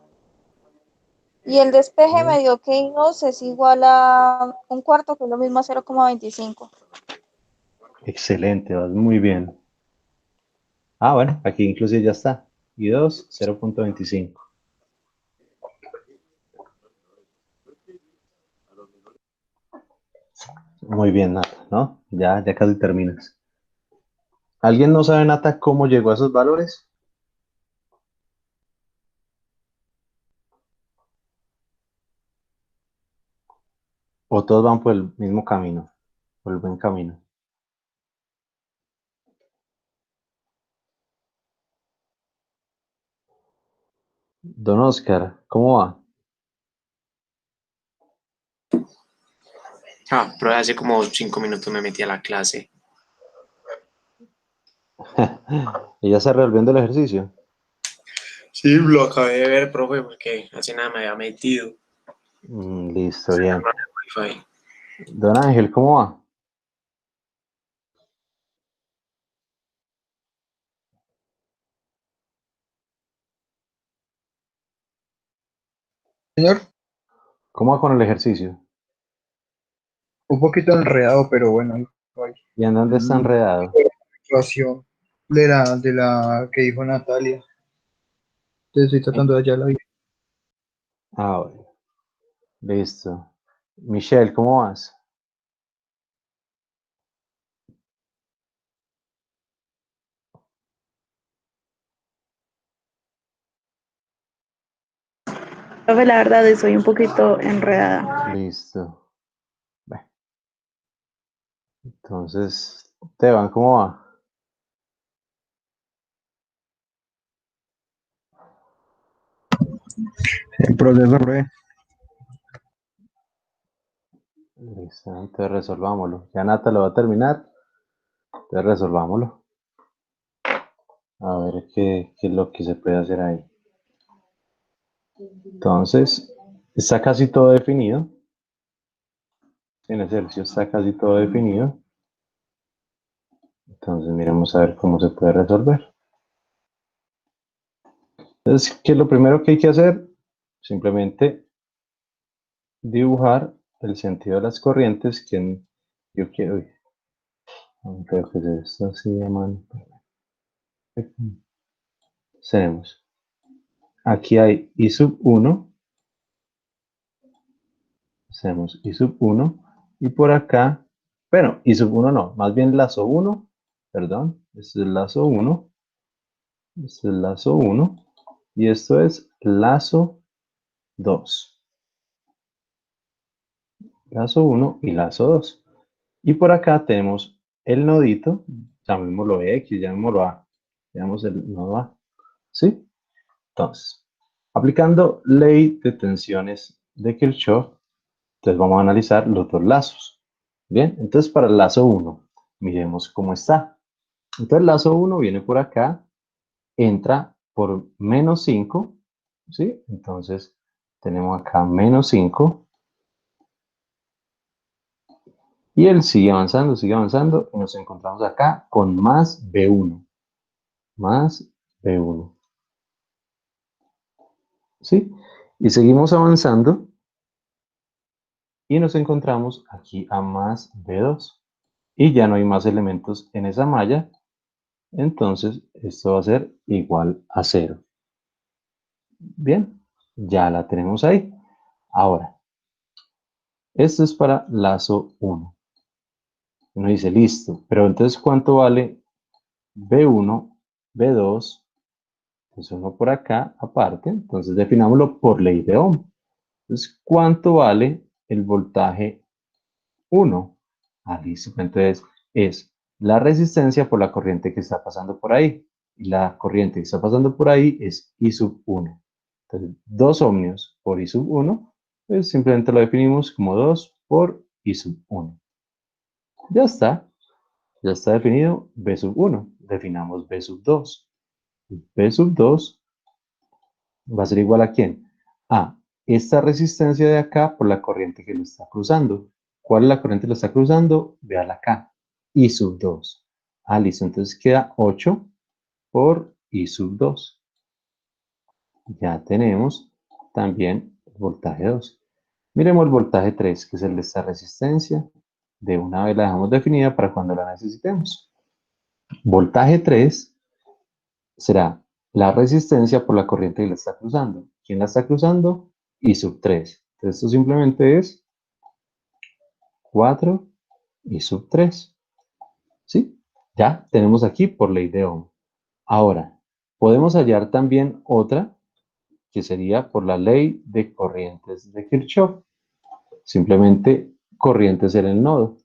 Y el despeje me dio que I2 es igual a un cuarto, que es lo mismo a 0,25. Excelente, vas muy bien. Ah, bueno, aquí inclusive ya está. I2, 0,25. Muy bien, Nata, ¿no? Ya casi terminas. ¿Alguien no sabe, Nata, cómo llegó a esos valores? ¿O todos van por el mismo camino? Por el buen camino. Don Oscar, ¿cómo va? Pero hace como 5 minutos me metí a la clase. ¿Y ya está resolviendo el ejercicio? Sí, lo acabé de ver, profe, porque hace nada me había metido. Listo, bien. Wi-Fi. Don Ángel, ¿cómo va? Señor, ¿Cómo va con el ejercicio? Un poquito enredado, pero bueno, ahí voy. ¿Y en dónde está enredado? Situación de la que dijo Natalia. Entonces estoy tratando de hallar la vida. Ah, bueno. Listo. Michelle, ¿cómo vas? Profe, la verdad estoy un poquito enredada. Listo. Bueno, entonces, Teban, ¿cómo va? En proceso, profe. Listo, entonces resolvámoslo. Ya Nata lo va a terminar. Entonces resolvámoslo. A ver qué es lo que se puede hacer ahí. Entonces, está casi todo definido. En ese ejercicio está casi todo definido. Entonces, miremos a ver cómo se puede resolver. Entonces, ¿qué es lo primero que hay que hacer? Simplemente dibujar el sentido de las corrientes que yo quiero. Uy, no creo que es esto así de mano. Tenemos. Aquí hay I sub 1. Hacemos I sub 1. Y por acá, bueno, I sub 1 no, más bien lazo 1. Perdón, este es lazo 1. Este es lazo 1. Y esto es lazo 2. Lazo 1 y lazo 2. Y por acá tenemos el nodito, llamémoslo X, llamémoslo A. Llamamos el nodo A. ¿Sí? Entonces, aplicando ley de tensiones de Kirchhoff, entonces vamos a analizar los dos lazos. Bien, entonces para el lazo 1, miremos cómo está. Entonces el lazo 1 viene por acá, entra por menos 5, ¿sí? Entonces tenemos acá menos 5. Y él sigue avanzando y nos encontramos acá con más B1. Más B1. ¿Sí? Y seguimos avanzando y nos encontramos aquí a más B2. Y ya no hay más elementos en esa malla. Entonces esto va a ser igual a 0. Bien, ya la tenemos ahí. Ahora, esto es para lazo 1. Uno dice, listo, pero entonces ¿cuánto vale B1, B2? Entonces uno por acá aparte, entonces definámoslo por ley de Ohm. Entonces, ¿cuánto vale el voltaje 1? Ah, listo, entonces es la resistencia por la corriente que está pasando por ahí. Y la corriente que está pasando por ahí es I sub 1. Entonces, 2 ohmios por I sub 1, pues simplemente lo definimos como 2 por I sub 1. Ya está definido B sub 1. Definamos B sub 2. B sub 2 va a ser igual a ¿quién? A esta resistencia de acá por la corriente que lo está cruzando. ¿Cuál es la corriente que lo está cruzando? Véala acá. I sub 2. Ah, listo. Entonces queda 8 por I sub 2. Ya tenemos también el voltaje 2. Miremos el voltaje 3, que es el de esta resistencia. De una vez la dejamos definida para cuando la necesitemos. Voltaje 3 será la resistencia por la corriente que la está cruzando. ¿Quién la está cruzando? I sub 3. Entonces esto simplemente es 4 I sub 3. ¿Sí? Ya tenemos aquí por ley de Ohm. Ahora, podemos hallar también otra que sería por la ley de corrientes de Kirchhoff. Simplemente corrientes en el nodo.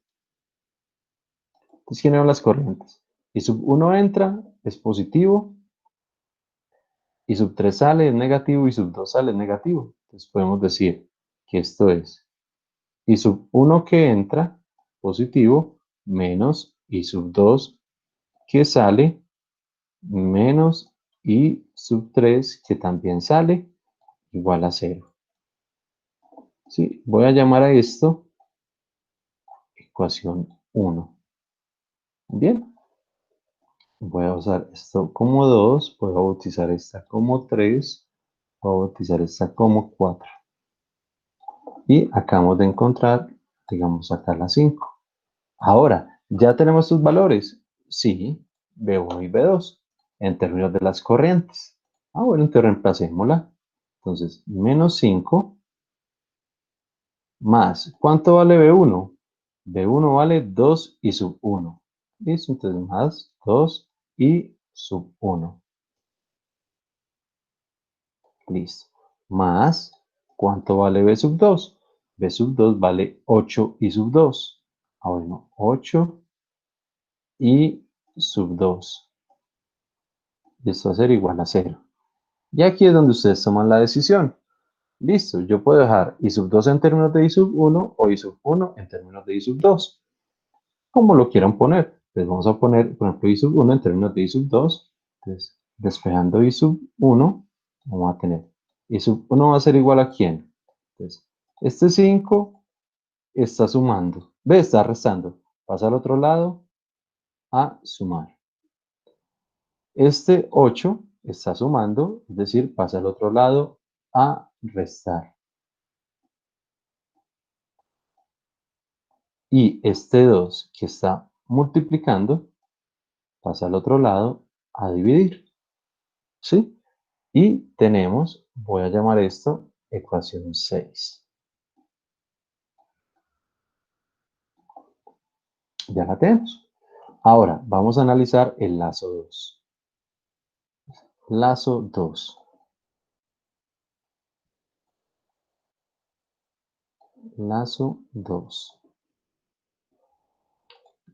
Entonces, ¿quiénes son las corrientes? I sub 1 entra, es positivo. I sub 3 sale, es negativo. I sub 2 sale, es negativo. Entonces podemos decir que esto es I sub 1 que entra, positivo, menos I sub 2 que sale, menos I sub 3 que también sale, igual a 0. ¿Sí? Voy a llamar a esto ecuación 1. Bien. Voy a usar esto como 2, voy a bautizar esta como 3, voy a bautizar esta como 4. Y acabamos de encontrar digamos acá la 5. Ahora, ¿ya tenemos sus valores? Sí, B1 y B2 en términos de las corrientes. Bueno, entonces reemplacémosla. Entonces, menos 5 más, ¿cuánto vale B1? B1 vale 2 y sub 1. Listo, entonces más 2 y sub 1. Listo. Más, ¿cuánto vale B sub 2? B sub 2 vale 8 y sub 2. Bueno, 8 y sub 2. Y esto va a ser igual a 0. Y aquí es donde ustedes toman la decisión. Listo, yo puedo dejar I sub 2 en términos de I sub 1 o I sub 1 en términos de I sub 2. Como lo quieran poner. Pues vamos a poner, por ejemplo, I sub 1 en términos de I sub 2. Entonces, despejando I sub 1, vamos a tener I sub 1 va a ser igual a ¿quién? Entonces, este 5 está sumando. ¿Ve? Está restando. Pasa al otro lado a sumar. Este 8 está sumando, es decir, pasa al otro lado a restar. Y este 2 que está multiplicando, pasa al otro lado a dividir. ¿Sí? Y tenemos, voy a llamar esto ecuación 6. Ya la tenemos. Ahora, vamos a analizar el lazo 2. Lazo 2. Lazo 2.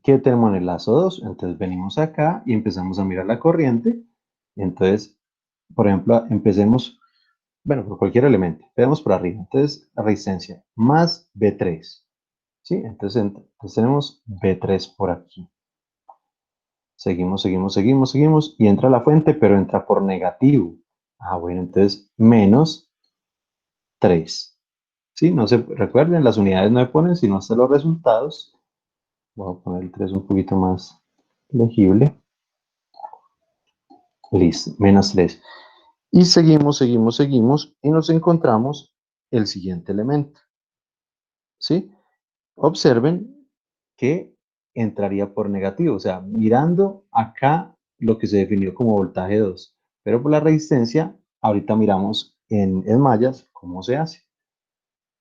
¿Qué tenemos en el lazo 2? Entonces venimos acá y empezamos a mirar la corriente. Entonces, por ejemplo, empecemos, bueno, por cualquier elemento. Empecemos por arriba. Entonces, la resistencia más B3. ¿Sí? Entonces tenemos B3 por aquí. Seguimos y entra la fuente, pero entra por negativo. Bueno, entonces menos 3. ¿Sí? No se recuerden, las unidades no me ponen, sino hasta los resultados. Voy a poner el 3 un poquito más legible. Listo, menos 3. Y seguimos y nos encontramos el siguiente elemento. ¿Sí? Observen que entraría por negativo, o sea, mirando acá lo que se definió como voltaje 2, pero por la resistencia, ahorita miramos en mallas cómo se hace.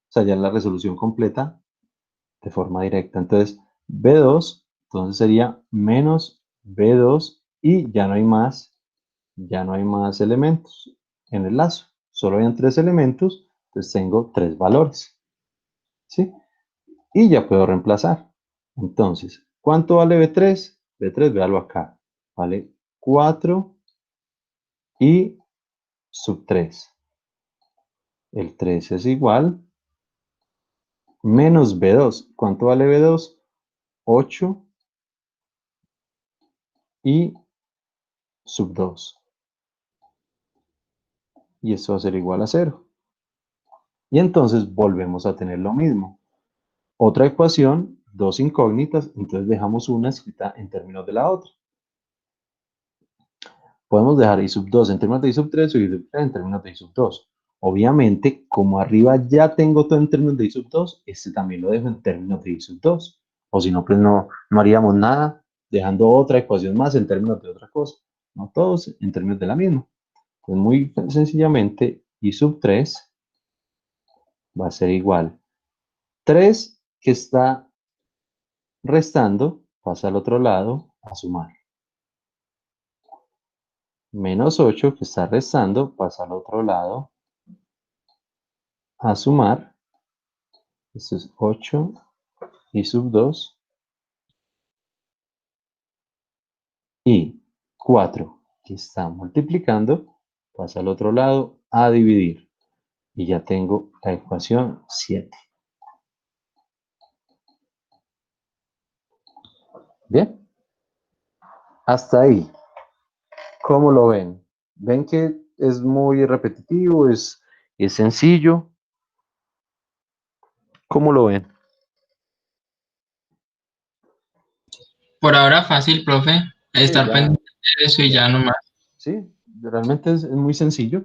O sea, ya la resolución completa de forma directa. Entonces, B2, entonces sería menos B2 y ya no hay más elementos en el lazo. Solo habían 3 elementos, entonces tengo 3 valores. ¿Sí? Y ya puedo reemplazar. Entonces, ¿cuánto vale B3? B3, véalo acá. Vale 4 y sub 3. El 3 es igual menos B2. ¿Cuánto vale B2? 8 y sub 2. Y esto va a ser igual a 0. Y entonces volvemos a tener lo mismo. Otra ecuación, dos incógnitas, entonces dejamos una escrita en términos de la otra. Podemos dejar I sub 2 en términos de I sub 3 o I sub 3 en términos de I sub 2. Obviamente, como arriba ya tengo todo en términos de I sub 2, este también lo dejo en términos de I sub 2. O si no, pues no haríamos nada dejando otra ecuación más en términos de otra cosa. No todos en términos de la misma. Pues muy sencillamente, I sub 3 va a ser igual. 3 que está restando pasa al otro lado a sumar. Menos 8 que está restando pasa al otro lado a sumar. Esto es 8 y sub 2. Y 4 que está multiplicando pasa al otro lado a dividir. Y ya tengo la ecuación 7. Bien. Hasta ahí. ¿Cómo lo ven? ¿Ven que es muy repetitivo? ¿Es sencillo? ¿Cómo lo ven? Por ahora fácil, profe. Estar ya. pendiente de eso y ya nomás. Sí, realmente es muy sencillo.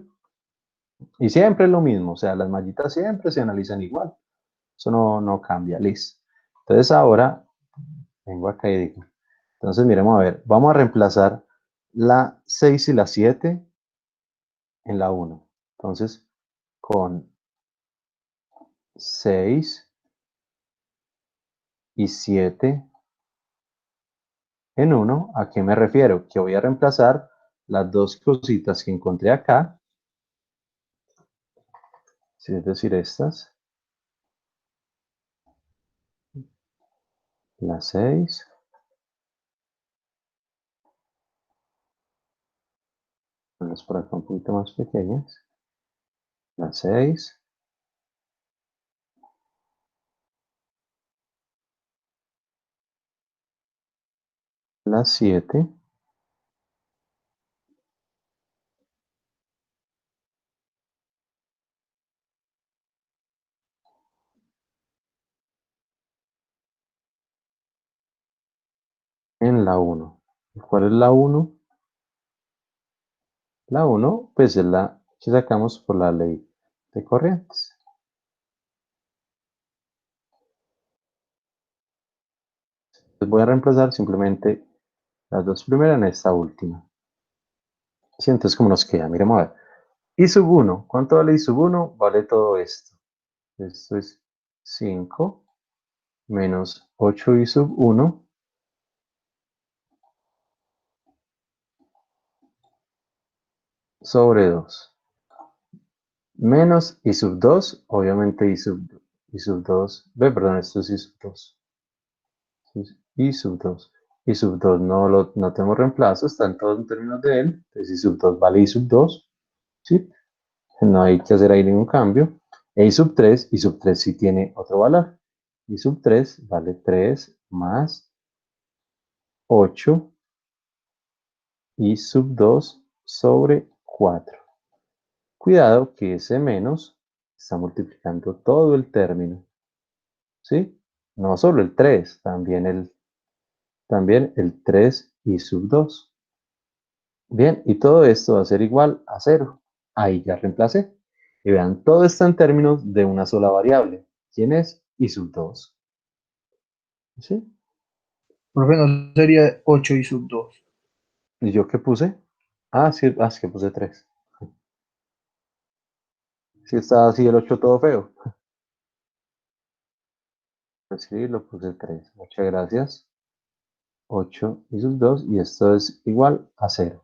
Y siempre es lo mismo, o sea, las mallitas siempre se analizan igual. Eso no cambia, listo. Entonces ahora, vengo acá y digo, entonces miremos a ver, vamos a reemplazar la 6 y la 7 en la 1. Entonces, con 6 y 7 en 1, ¿a qué me refiero? Que voy a reemplazar las dos cositas que encontré acá, es decir, estas, la 6, ponlas por acá un poquito más pequeñas, la 6, la 7, en la 1. ¿Cuál es la 1? La 1, pues es la que sacamos por la ley de corrientes. Entonces voy a reemplazar simplemente las dos primeras en esta última. ¿Sí? Entonces, ¿cómo nos queda? Miremos a ver. I sub 1. ¿Cuánto vale I sub 1? Vale todo esto. Esto es 5 menos 8 I sub 1 sobre 2. Menos I sub 2, obviamente I sub 2. Perdón, esto es I sub 2. I sub 2. I sub 2 no tenemos reemplazo, está en todos en términos de él. Entonces I sub 2 vale I sub 2. ¿Sí? No hay que hacer ahí ningún cambio. E I sub 3 sí tiene otro valor. I sub 3 vale 3 más 8 I sub 2 sobre 4. Cuidado que ese menos está multiplicando todo el término. ¿Sí? No solo el 3, también el 3 I sub 2. Bien, y todo esto va a ser igual a 0. Ahí ya reemplacé. Y vean, todo está en términos de una sola variable. ¿Quién es? I sub 2. ¿Sí? Profe, no sería 8 y sub 2. ¿Y yo qué puse? Ah, sí, es que puse 3. Sí, está así el 8 todo feo. Pues sí, lo puse 3. Muchas gracias. 8 y sub 2 y esto es igual a 0.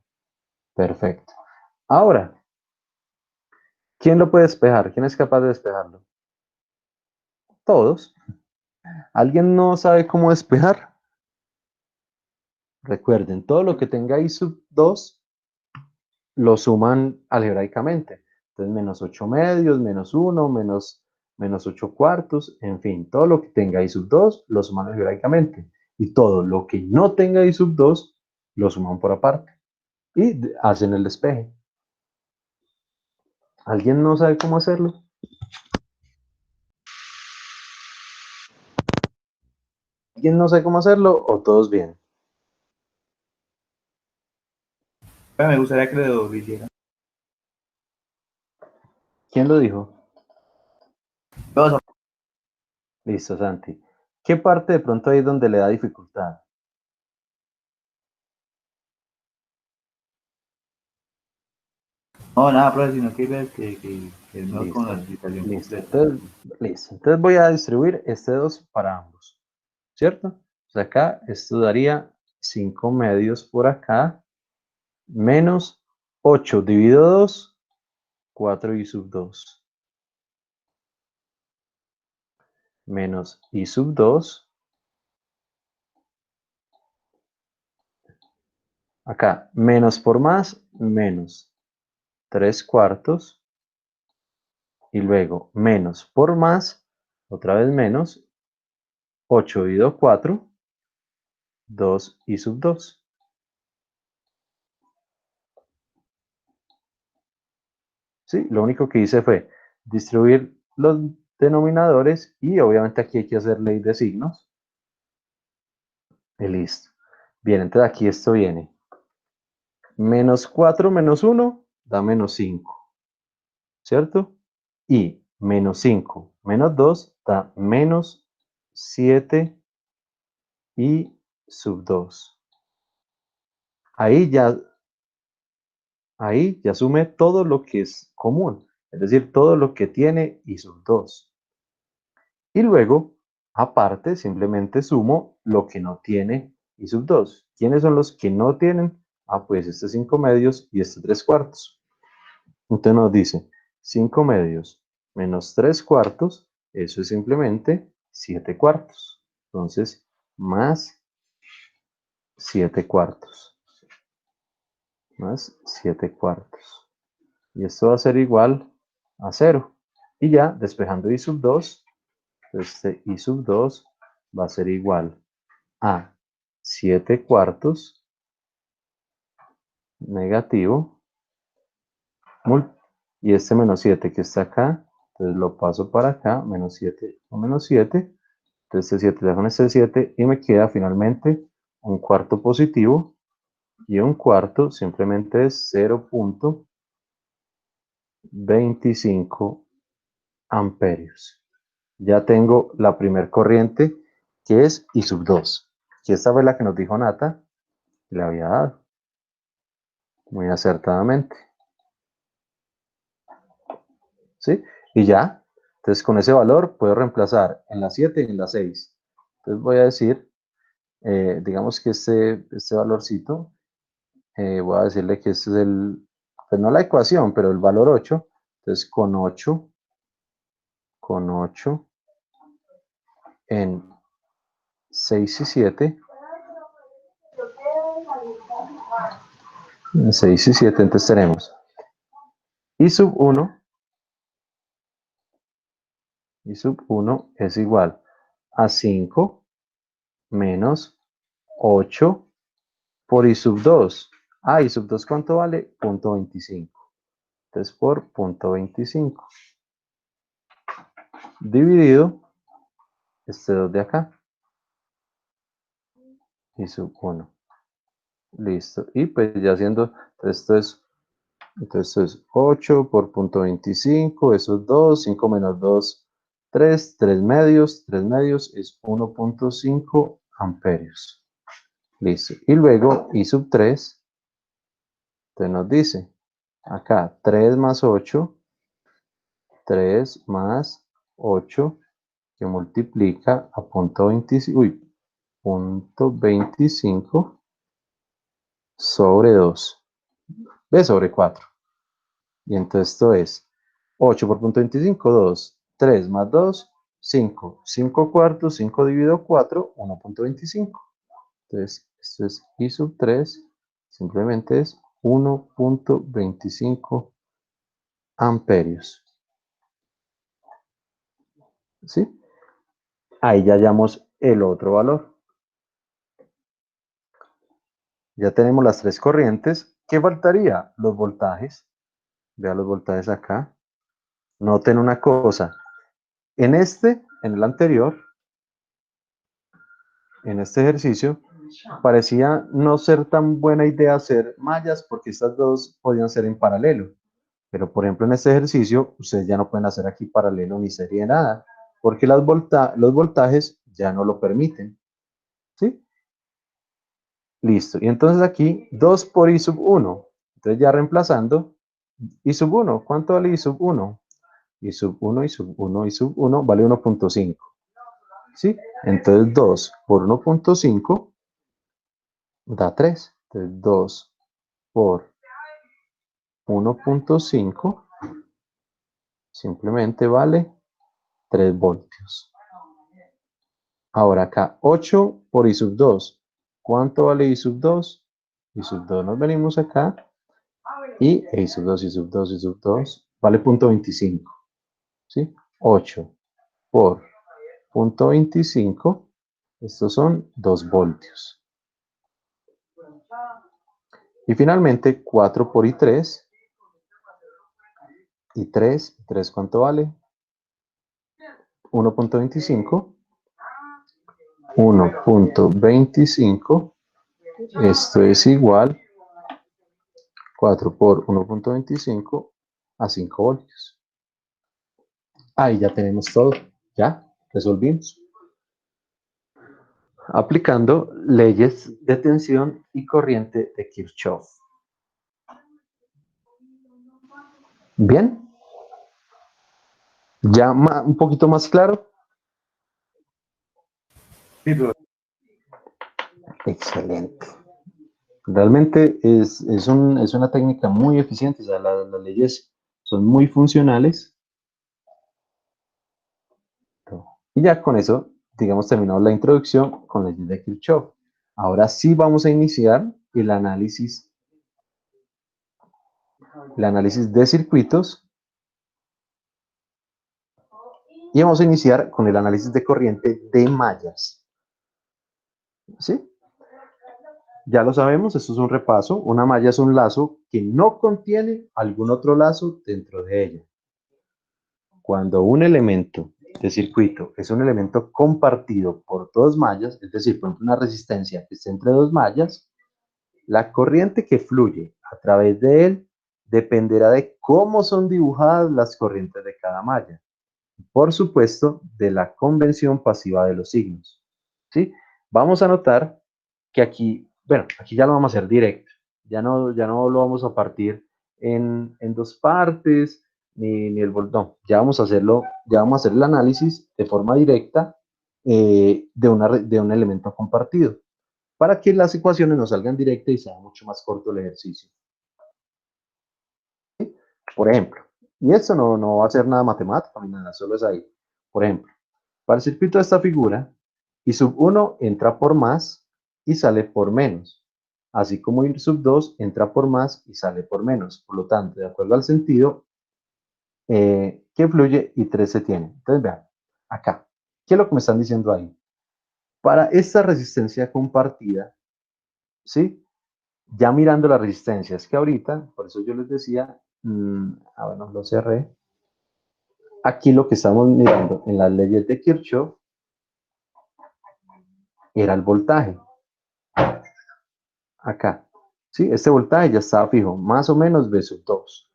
Perfecto. Ahora, ¿quién lo puede despejar? ¿Quién es capaz de despejarlo? Todos. ¿Alguien no sabe cómo despejar? Recuerden, todo lo que tenga I sub 2 lo suman algebraicamente. Entonces, menos 8 medios, menos 1, menos 8 cuartos, en fin, todo lo que tenga I sub 2 lo suman algebraicamente. Y todo lo que no tenga I sub 2 lo suman por aparte. Y hacen el despeje. ¿Alguien no sabe cómo hacerlo? ¿Alguien no sabe cómo hacerlo o todos bien? Me gustaría que lo hicieran. ¿Quién lo dijo? Todos. Listo, Santi. ¿Qué parte de pronto ahí es donde le da dificultad? No, nada, profe, sino que ves que no con la Listo, explicación listo. completa. Entonces voy a distribuir este 2 para ambos, ¿cierto? Pues acá esto daría 5 medios por acá, menos 8 dividido 2, 4 I sub 2, menos I sub 2, acá menos por más, menos 3 cuartos, y luego menos por más, otra vez menos, 8 dividido 4, 2 I sub 2. ¿Sí? Lo único que hice fue distribuir los denominadores y obviamente aquí hay que hacer ley de signos. Y listo. Bien, entonces aquí esto viene. Menos 4 menos 1 da menos 5. ¿Cierto? Y menos 5 menos 2 da menos 7 y sub 2. Ahí ya sume todo lo que es común, es decir, todo lo que tiene y sub 2. Y luego, aparte, simplemente sumo lo que no tiene y sub 2. ¿Quiénes son los que no tienen? Ah, pues este 5 medios y este 3 cuartos. Entonces nos dice 5 medios menos 3 cuartos, eso es simplemente 7 cuartos. Entonces, más 7 cuartos. Más 7 cuartos. Y esto va a ser igual a 0. Y ya, despejando i sub 2, este i sub 2 va a ser igual a 7 cuartos negativo y este menos 7 que está acá, entonces lo paso para acá, menos 7 o menos 7, entonces este 7 le con este 7 y me queda finalmente un cuarto positivo y un cuarto simplemente es 0.25 amperios. Ya tengo la primer corriente que es I sub 2, que esta fue la que nos dijo Nata, que le había dado muy acertadamente. ¿Sí? Y ya, entonces con ese valor puedo reemplazar en la 7 y en la 6. Entonces voy a decir, digamos que este valorcito, voy a decirle que este es pues no la ecuación, pero el valor 8. Entonces con 8 en 6 y 7, en 6 y 7, entonces tenemos I sub 1 es igual a 5 menos 8 por I sub 2. Ah, I sub 2, ¿cuánto vale? 0.25. Entonces, por 0.25. Dividido este 2 de acá. I sub 1. Listo. Y pues ya haciendo, entonces esto es 8 por 0.25, eso es 2, 5 menos 2, 3 medios es 1.5 amperios. Listo. Y luego I sub 3, entonces nos dice, acá 3 más 8, 3 más 8, que multiplica a 0.25 sobre 2, b sobre 4. Y entonces esto es 8 por 0.25, 2, 3 más 2, 5, 5 cuartos, 5 dividido 4, 1.25. Entonces esto es I sub 3, simplemente es 1.25 amperios. ¿Sí? Ahí ya hallamos el otro valor. Ya tenemos las tres corrientes. ¿Qué faltaría? Los voltajes. Vean los voltajes acá. Noten una cosa. En el anterior, en este ejercicio, parecía no ser tan buena idea hacer mallas porque estas dos podían ser en paralelo. Pero, por ejemplo, en este ejercicio, ustedes ya no pueden hacer aquí paralelo ni serie nada, porque los voltajes ya no lo permiten. ¿Sí? Listo. Y entonces aquí, 2 por I sub 1. Entonces ya reemplazando, I sub 1. ¿Cuánto vale I sub 1? I sub 1, I sub 1, I sub 1 vale 1.5. ¿Sí? Entonces 2 por 1.5 da 3. Entonces 2 por 1.5 simplemente vale 3 voltios. Ahora acá, 8 por I sub 2. ¿Cuánto vale I sub 2? I sub 2 nos venimos acá. Y I sub 2, I sub 2, I sub 2 vale 0.25. ¿Sí? 8 por 0.25. Estos son 2 voltios. Y finalmente 4 por I3. I3 ¿cuánto vale? 1.25. 1.25. Esto es igual 4 por 1.25 a 5 voltios. Ahí ya tenemos todo. Ya resolvimos. aplicando leyes de tensión y corriente de Kirchhoff. Bien, ya un poquito más claro. Sí, profe. Excelente. Realmente es una técnica muy eficiente, o sea, las leyes son muy funcionales. Y ya con eso, digamos, terminamos la introducción con leyes de Kirchhoff. Ahora sí vamos a iniciar el análisis de circuitos y vamos a iniciar con el análisis de corriente de mallas. ¿Sí? Ya lo sabemos, esto es un repaso. Una malla es un lazo que no contiene algún otro lazo dentro de ella. Cuando un elemento de circuito es un elemento compartido por dos mallas, es decir, por ejemplo, una resistencia que está entre dos mallas, la corriente que fluye a través de él dependerá de cómo son dibujadas las corrientes de cada malla. Por supuesto, de la convención pasiva de los signos. ¿Sí? Vamos a notar que aquí, bueno, aquí ya lo vamos a hacer directo. Ya no lo vamos a partir en dos partes, ni el no, ya vamos a hacerlo, ya vamos a hacer el análisis de forma directa de un elemento compartido, para que las ecuaciones nos salgan directas y sea mucho más corto el ejercicio. ¿Sí? Por ejemplo, y esto no va a ser nada matemático ni nada, solo es ahí. Por ejemplo, para el circuito de esta figura, I sub 1 entra por más y sale por menos, así como I sub 2 entra por más y sale por menos. Por lo tanto, de acuerdo al sentido que fluye, I3 se tiene. Entonces, vean, acá, ¿qué es lo que me están diciendo ahí? Para esta resistencia compartida, ¿sí? Ya mirando las resistencias que ahorita, por eso yo les decía, bueno, lo cerré. Aquí lo que estamos mirando en las leyes de Kirchhoff era el voltaje. Acá, ¿sí? Este voltaje ya estaba fijo, más o menos V sub 2.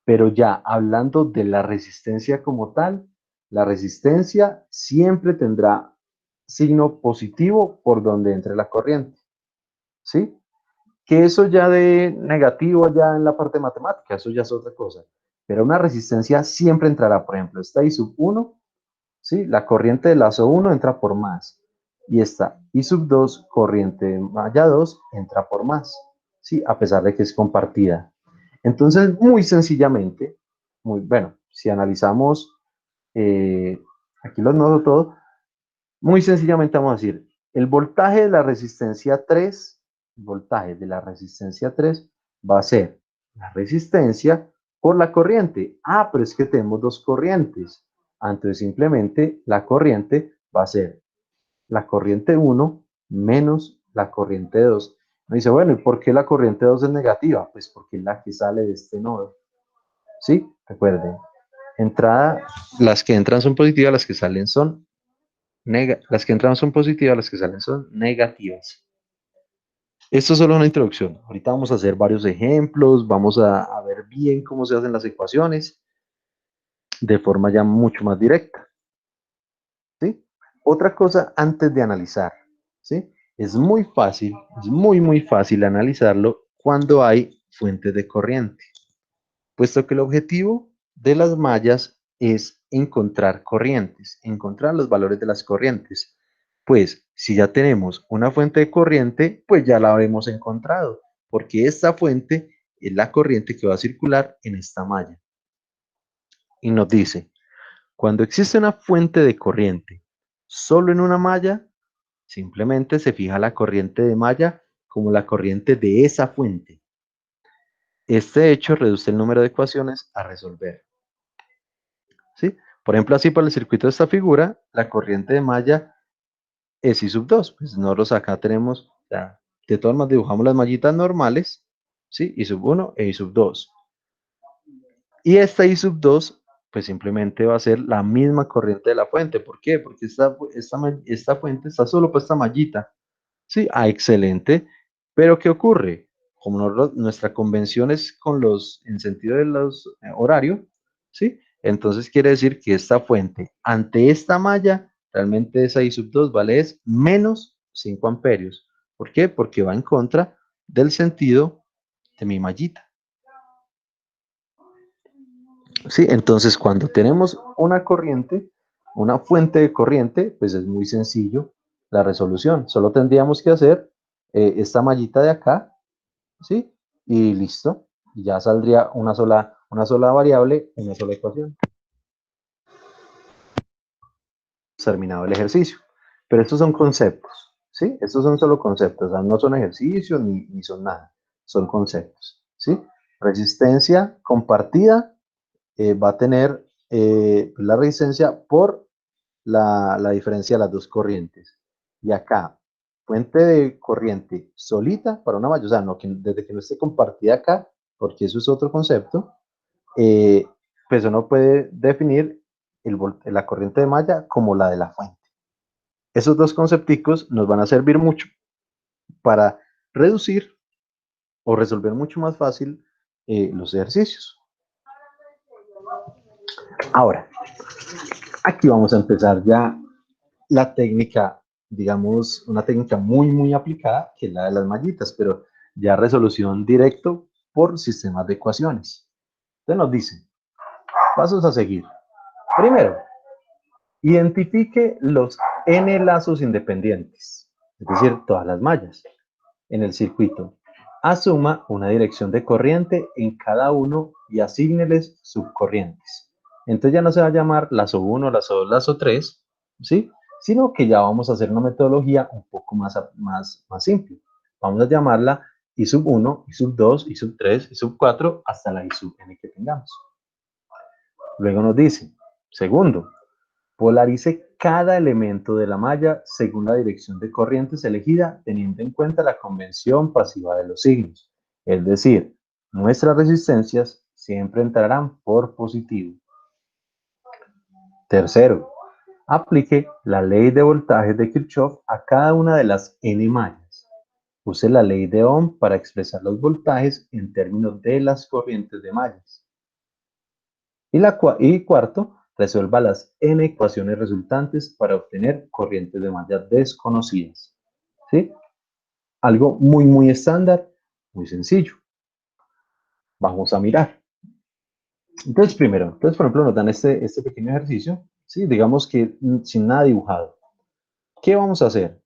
Pero ya hablando de la resistencia como tal, la resistencia siempre tendrá signo positivo por donde entre la corriente, ¿sí? Que eso ya de negativo ya en la parte matemática, eso ya es otra cosa. Pero una resistencia siempre entrará, por ejemplo, esta I sub 1, ¿sí? La corriente de lazo 1 entra por más. Y esta I sub 2, corriente de malla 2, entra por más, ¿sí? A pesar de que es compartida. Entonces, muy sencillamente, bueno, si analizamos, aquí los noto todo, muy sencillamente vamos a decir, el voltaje de la resistencia 3, el voltaje de la resistencia 3 va a ser la resistencia por la corriente. Ah, pero es que tenemos dos corrientes. Entonces simplemente la corriente va a ser la corriente 1 menos la corriente 2. Me dice, bueno, ¿y por qué la corriente 2 es negativa? Pues porque es la que sale de este nodo. ¿Sí? Recuerden, entrada, las que entran son positivas, las que salen son las que entran son positivas, las que salen son negativas. Esto es solo una introducción. Ahorita vamos a hacer varios ejemplos, vamos a ver bien cómo se hacen las ecuaciones de forma ya mucho más directa. ¿Sí? Otra cosa antes de analizar, ¿sí? Es muy fácil, es muy fácil analizarlo cuando hay fuentes de corriente, puesto que el objetivo de las mallas es encontrar corrientes, encontrar los valores de las corrientes. Pues si ya tenemos una fuente de corriente, pues ya la habremos encontrado, porque esta fuente es la corriente que va a circular en esta malla. Y nos dice, cuando existe una fuente de corriente solo en una malla, simplemente se fija la corriente de malla como la corriente de esa fuente. Este hecho reduce el número de ecuaciones a resolver. ¿Sí? Por ejemplo, así para el circuito de esta figura, la corriente de malla es I sub 2. Pues nosotros acá tenemos, o sea, de todas maneras dibujamos las mallitas normales, ¿sí? I sub 1 e I sub 2. Y esta I sub 2, pues simplemente va a ser la misma corriente de la fuente. ¿Por qué? Porque esta fuente está solo por esta mallita. ¿Sí? Ah, excelente. Pero ¿qué ocurre? Como nuestra convención es en sentido de los horario, ¿sí? Entonces quiere decir que esta fuente ante esta malla, realmente esa I sub 2 vale es menos 5 amperios. ¿Por qué? Porque va en contra del sentido de mi mallita. ¿Sí? Entonces, cuando tenemos una corriente, una fuente de corriente, pues es muy sencillo la resolución. Solo tendríamos que hacer esta mallita de acá, ¿sí? Y listo. Y ya saldría una sola variable, una sola ecuación. Terminado el ejercicio. Pero estos son conceptos, ¿sí? Estos son solo conceptos, o sea, no son ejercicios ni son nada, son conceptos, ¿sí? Resistencia compartida va a tener la resistencia por la diferencia de las dos corrientes. Y acá, fuente de corriente solita para una malla, o sea, desde que no esté compartida acá, porque eso es otro concepto, pues uno puede definir la corriente de malla como la de la fuente. Esos dos concepticos nos van a servir mucho para reducir o resolver mucho más fácil los ejercicios. Ahora, aquí vamos a empezar ya la técnica, digamos, una técnica muy aplicada, que es la de las mallitas, pero ya resolución directo por sistemas de ecuaciones. Entonces nos dice, pasos a seguir. Primero, identifique los n lazos independientes, es decir, todas las mallas en el circuito. Asuma una dirección de corriente en cada uno y asígneles subcorrientes. Entonces ya no se va a llamar lazo 1, lazo 2, lazo 3, ¿sí? Sino que ya vamos a hacer una metodología un poco más simple. Vamos a llamarla I sub 1, I sub 2, I sub 3, I sub 4, hasta la I sub n que tengamos. Luego nos dice, segundo, polarice cada elemento de la malla según la dirección de corrientes elegida, teniendo en cuenta la convención pasiva de los signos. Es decir, nuestras resistencias siempre entrarán por positivo. Tercero, aplique la ley de voltajes de Kirchhoff a cada una de las n mallas. Use la ley de Ohm para expresar los voltajes en términos de las corrientes de mallas. Y cuarto, resuelva las n ecuaciones resultantes para obtener corrientes de malla desconocidas. ¿Sí? Algo muy estándar, muy sencillo. Vamos a mirar. Entonces, por ejemplo, nos dan este pequeño ejercicio, ¿sí? Digamos que sin nada dibujado. ¿Qué vamos a hacer?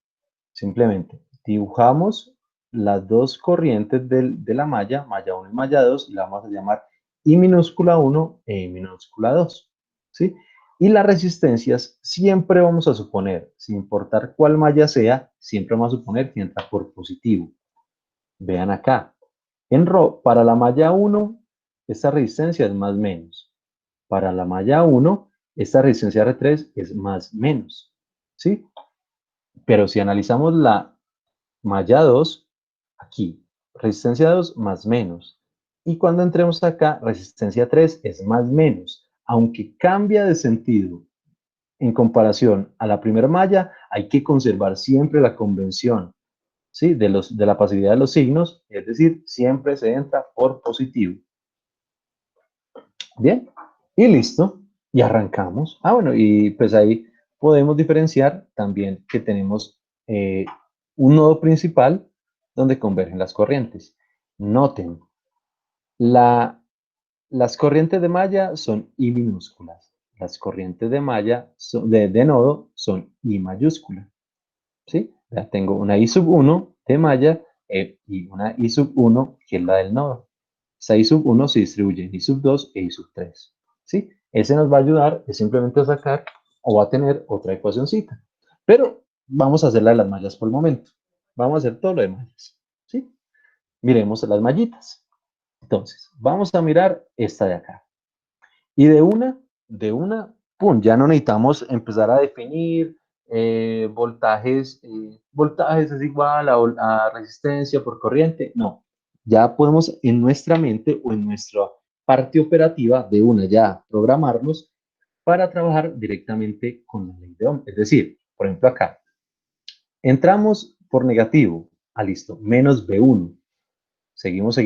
Simplemente dibujamos las dos corrientes de la malla 1 y malla 2, y la vamos a llamar I minúscula 1 e I minúscula 2, ¿sí? Y las resistencias siempre vamos a suponer, sin importar cuál malla sea, siempre vamos a suponer que entra por positivo. Vean acá, para la malla 1, esta resistencia es más menos. Para la malla 1, esta resistencia R3 es más menos, ¿sí? Pero si analizamos la malla 2, aquí, resistencia 2 más menos. Y cuando entremos acá, resistencia 3 es más menos. Aunque cambia de sentido en comparación a la primera malla, hay que conservar siempre la convención, ¿sí? de la pasividad de los signos, es decir, siempre se entra por positivo. Bien, y listo, y arrancamos. Bueno, y pues ahí podemos diferenciar también que tenemos un nodo principal donde convergen las corrientes. Noten, las corrientes de malla son I minúsculas, las corrientes de malla de nodo son I mayúscula. ¿Sí? Ya tengo una I sub 1 de malla y una I sub 1 que es la del nodo. Esa I sub 1 se distribuye en I sub 2 e I sub 3. ¿Sí? Ese nos va a ayudar es simplemente a sacar o a tener otra ecuacióncita. Pero vamos a hacer la de las mallas por el momento. Vamos a hacer todo lo de mallas. ¿Sí? Miremos las mallitas. Entonces, vamos a mirar esta de acá. Y de una, pum, ya no necesitamos empezar a definir voltajes. Voltajes es igual a resistencia por corriente. No, ya podemos en nuestra mente o en nuestra parte operativa de una ya programarnos para trabajar directamente con la ley de Ohm. Es decir, por ejemplo acá, entramos por negativo, listo, menos B1. Seguimos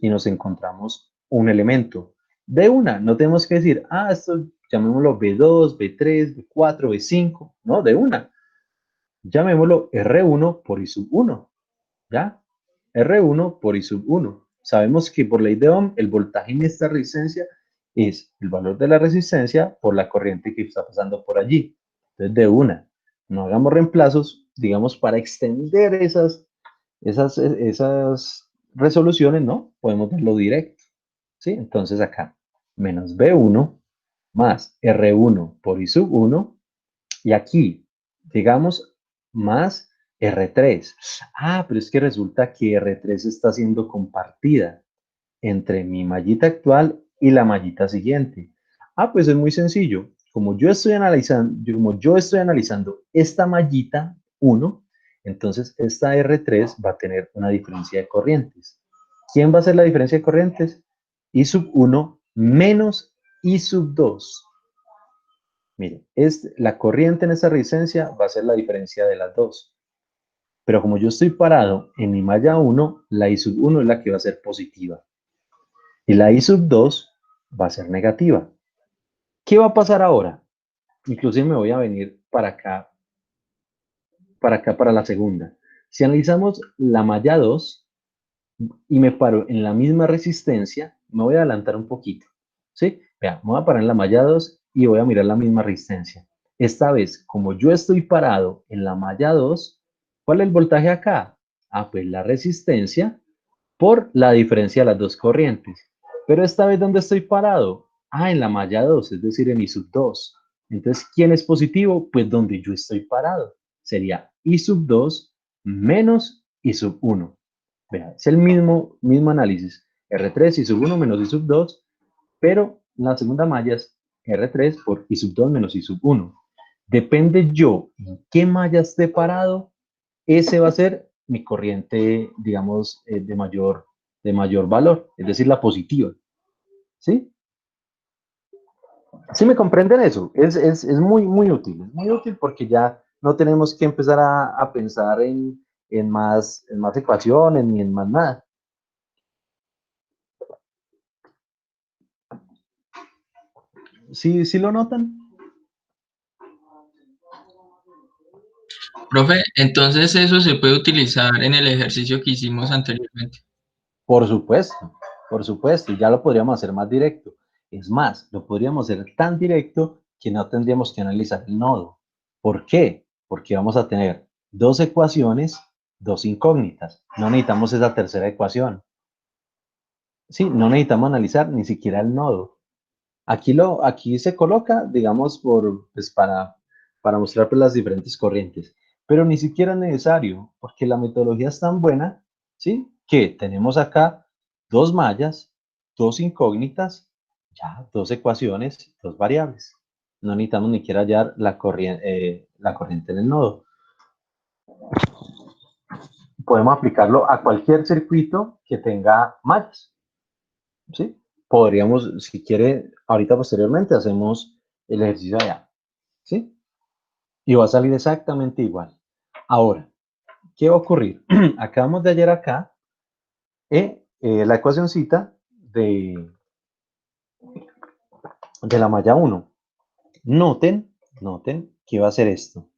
y nos encontramos un elemento. De una, no tenemos que decir, esto llamémoslo B2, B3, B4, B5, no, de una. Llamémoslo R1 por I sub 1, ¿ya? R1 por I sub 1. Sabemos que por ley de Ohm, el voltaje en esta resistencia es el valor de la resistencia por la corriente que está pasando por allí. Entonces, de una, no hagamos reemplazos, digamos, para extender esas resoluciones, ¿no? Podemos verlo directo, ¿sí? Entonces acá, menos B1 más R1 por I sub 1, y aquí, digamos, más R3. Ah, pero es que resulta que R3 está siendo compartida entre mi mallita actual y la mallita siguiente. Ah, pues es muy sencillo. Como yo estoy analizando esta mallita 1, entonces esta R3 va a tener una diferencia de corrientes. ¿Quién va a ser la diferencia de corrientes? I sub 1 menos I sub 2. Mire, la corriente en esta resistencia va a ser la diferencia de las dos. Pero como yo estoy parado en mi malla 1, la I sub 1 es la que va a ser positiva. Y la I sub 2 va a ser negativa. ¿Qué va a pasar ahora? Inclusive me voy a venir para acá, para la segunda. Si analizamos la malla 2 y me paro en la misma resistencia, me voy a adelantar un poquito. ¿Sí? Vean, me voy a parar en la malla 2 y voy a mirar la misma resistencia. Esta vez, como yo estoy parado en la malla 2, ¿cuál es el voltaje acá? Ah, pues la resistencia por la diferencia de las dos corrientes. Pero esta vez, ¿dónde estoy parado? Ah, en la malla 2, es decir, en I sub 2. Entonces, ¿quién es positivo? Pues donde yo estoy parado. Sería I sub 2 menos I sub 1. Vea, es el mismo análisis. R3, I sub 1 menos I sub 2, pero la segunda malla es R3 por I sub 2 menos I sub 1. Depende yo en qué malla esté parado, ese va a ser mi corriente, digamos, de mayor valor, es decir, la positiva. ¿Sí? ¿Sí me comprenden eso? Es muy, muy útil porque ya no tenemos que empezar a pensar en más ecuaciones ni en más nada. ¿Sí lo notan? Profe, entonces eso se puede utilizar en el ejercicio que hicimos anteriormente. Por supuesto, y ya lo podríamos hacer más directo. Es más, lo podríamos hacer tan directo que no tendríamos que analizar el nodo. ¿Por qué? Porque vamos a tener dos ecuaciones, dos incógnitas. No necesitamos esa tercera ecuación. Sí, no necesitamos analizar ni siquiera el nodo. Aquí se coloca, digamos, pues para mostrar pues, las diferentes corrientes. Pero ni siquiera es necesario, porque la metodología es tan buena, ¿sí? Que tenemos acá dos mallas, dos incógnitas, ya, dos ecuaciones, dos variables. No necesitamos ni siquiera hallar la corriente en el nodo. Podemos aplicarlo a cualquier circuito que tenga mallas, ¿sí? Podríamos, si quiere, ahorita posteriormente hacemos el ejercicio allá, ¿sí? Y va a salir exactamente igual. Ahora, ¿qué va a ocurrir? Acabamos de hallar acá la ecuacioncita de la malla 1. Noten que va a ser esto.